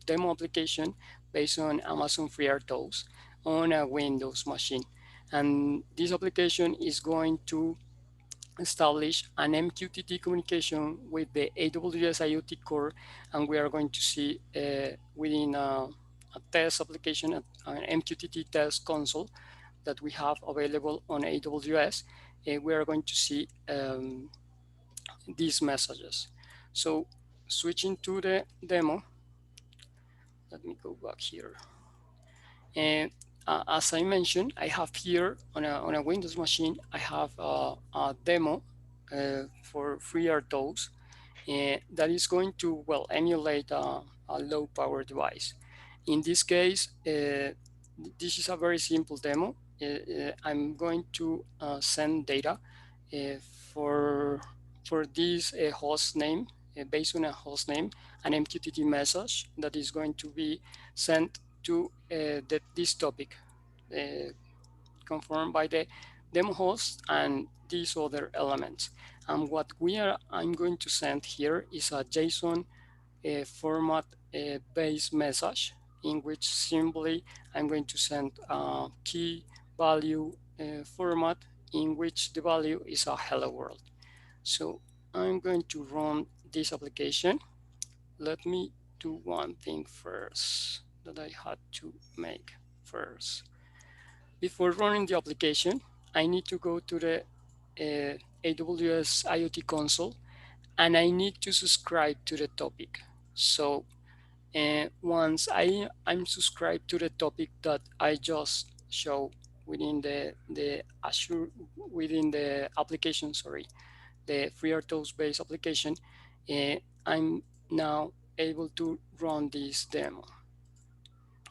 Speaker 5: demo application based on Amazon FreeRTOS on a Windows machine. And this application is going to establish an MQTT communication with the AWS IoT core, and we are going to see within a test application, an MQTT test console that we have available on AWS, we are going to see these messages. So switching to the demo, let me go back here. And as I mentioned, I have here on a Windows machine, I have a demo for FreeRTOS that is going to, well, emulate a low power device. In this case, this is a very simple demo. I'm going to send data for this host name, based on a host name, an MQTT message that is going to be sent to this topic confirmed by the demo host and these other elements. And what I'm going to send here is a JSON format based message, in which simply I'm going to send a key value format in which the value is a hello world. So I'm going to run this application. Let me do one thing first that I had to make first. Before running the application, I need to go to the AWS IoT console and I need to subscribe to the topic. So once I'm subscribed to the topic that I just show within the Azure, within the application, sorry, the FreeRTOS based application, I'm now able to run this demo.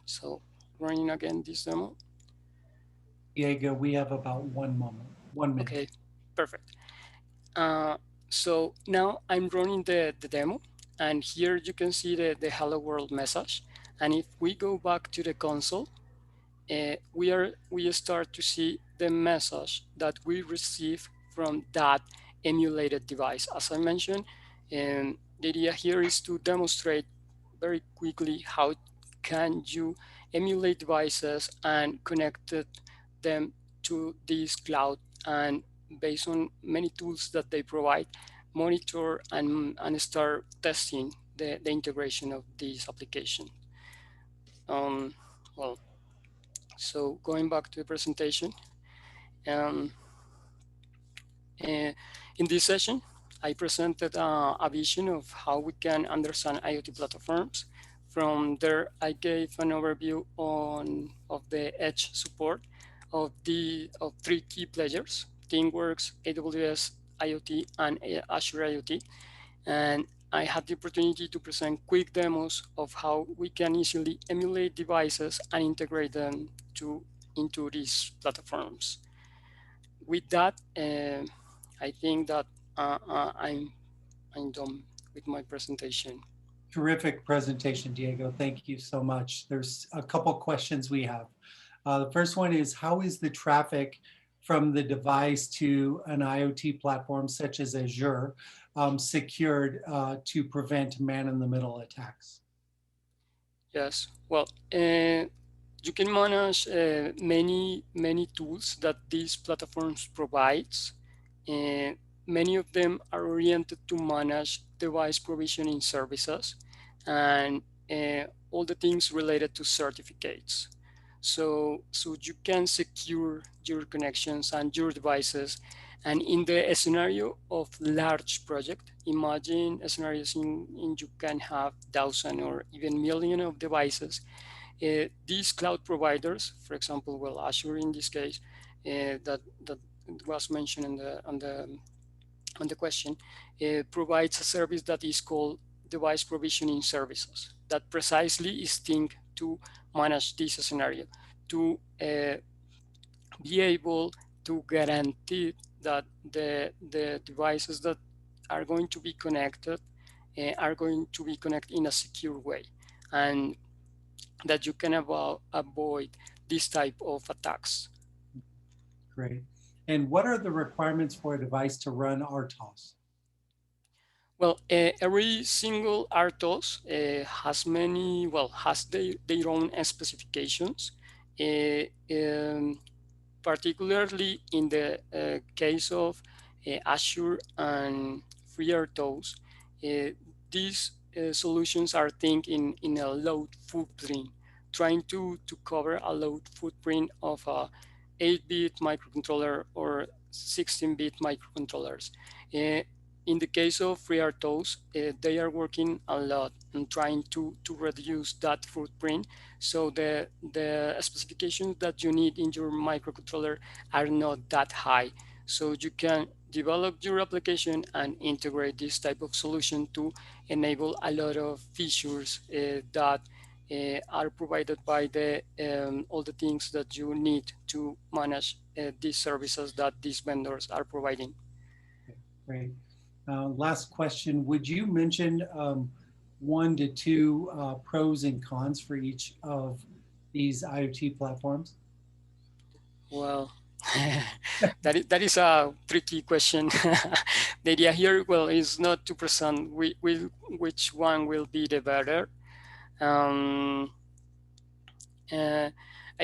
Speaker 5: So running again this demo.
Speaker 2: Diego, we have about 1 minute.
Speaker 5: Okay, perfect. So now I'm running the demo, and here you can see the hello world message. And if we go back to the console, we start to see the message that we receive from that emulated device. As I mentioned, the idea here is to demonstrate very quickly how can you emulate devices and connect them to this cloud, and based on many tools that they provide, monitor and start testing the integration of this application. Well, so going back to the presentation, um, in this session, I presented a vision of how we can understand IoT platforms. From there, I gave an overview of the edge support of three key players: ThingWorx, AWS IoT, and Azure IoT. And I had the opportunity to present quick demos of how we can easily emulate devices and integrate them into these platforms. With that, I think that I'm done with my presentation.
Speaker 2: Terrific presentation, Diego. Thank you so much. There's a couple questions we have. The first one is, how is the traffic from the device to an IoT platform such as Azure secured to prevent man-in-the-middle attacks?
Speaker 5: Yes, well, you can manage many tools that these platforms provides. Many of them are oriented to manage device provisioning services and all the things related to certificates. So you can secure your connections and your devices. And in the scenario of large project, imagine scenarios in you can have 1,000 or even million of devices. These cloud providers, for example, well, Azure in this case, that was mentioned on the question, provides a service that is called device provisioning services that precisely is think to manage this scenario, to be able to guarantee that the devices that are going to be connected are going to be connected in a secure way, and that you can avoid this type of attacks.
Speaker 2: Great. And what are the requirements for a device to run RTOS?
Speaker 5: Well, every single RTOS has their own specifications. Particularly in the case of Azure and FreeRTOS, these solutions are thinking in a load footprint, trying to cover a load footprint of a 8-bit microcontroller or 16-bit microcontrollers. In the case of FreeRTOS, they are working a lot on trying to reduce that footprint, so the specifications that you need in your microcontroller are not that high. So you can develop your application and integrate this type of solution to enable a lot of features that are provided by all the things that you need to manage these services that these vendors are providing.
Speaker 2: Great. Last question, would you mention 1 to 2 pros and cons for each of these IoT platforms?
Speaker 5: Well, that is a tricky question. The idea here, well, is not to present which one will be the better. I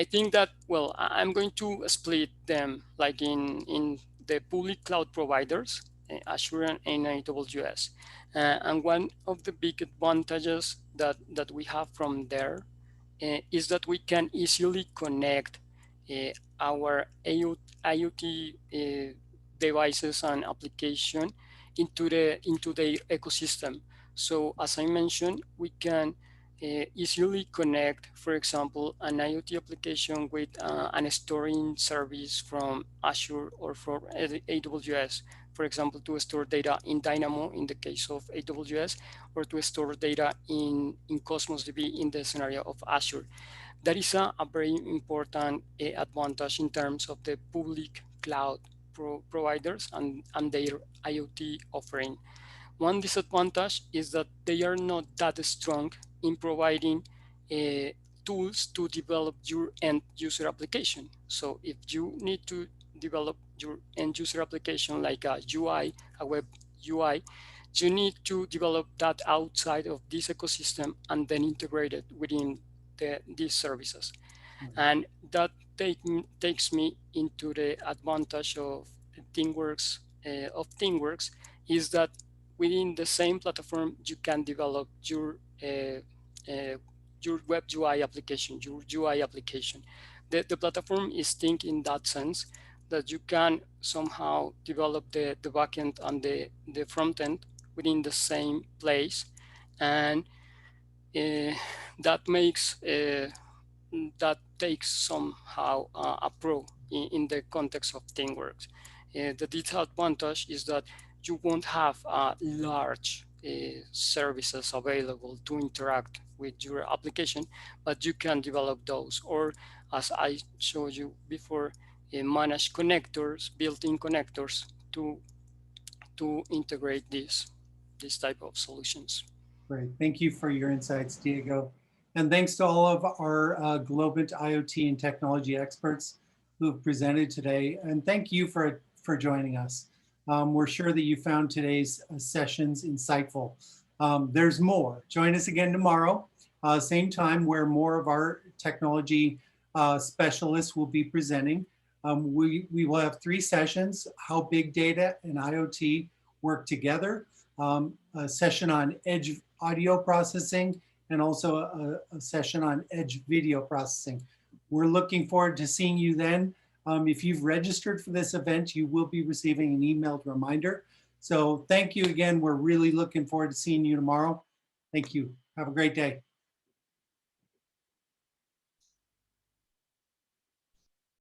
Speaker 5: think that, well, I'm going to split them like in the public cloud providers, Azure and AWS. And one of the big advantages that we have from there is that we can easily connect our IoT devices and application into their ecosystem. So as I mentioned, we can easily connect, for example, an IoT application with an storing service from Azure or from AWS, for example, to store data in Dynamo in the case of AWS, or to store data in Cosmos DB in the scenario of Azure. That is a very important advantage in terms of the public cloud providers and their IoT offering. One disadvantage is that they are not that strong in providing tools to develop your end user application. So if you need to develop your end user application like a UI, a web UI, you need to develop that outside of this ecosystem and then integrate it within these services. And that takes me into the advantage of ThingWorx is that within the same platform you can develop your web UI application, your UI application. The platform is think in that sense that you can somehow develop the backend and the front end within the same place, and that makes that takes somehow a pro in the context of ThingWorx. The disadvantage is that you won't have large services available to interact with your application, but you can develop those, or as I showed you before, manage connectors, built-in connectors to integrate this type of solutions.
Speaker 2: Great. Thank you for your insights, Diego. And thanks to all of our Globant IoT and technology experts who have presented today. And thank you for joining us. We're sure that you found today's sessions insightful. There's more. Join us again tomorrow, same time, where more of our technology specialists will be presenting. We will have 3 sessions: how big data and IoT work together, a session on edge audio processing, and also a session on edge video processing. We're looking forward to seeing you then. If you've registered for this event, you will be receiving an emailed reminder. So thank you again. We're really looking forward to seeing you tomorrow. Thank you. Have a great day.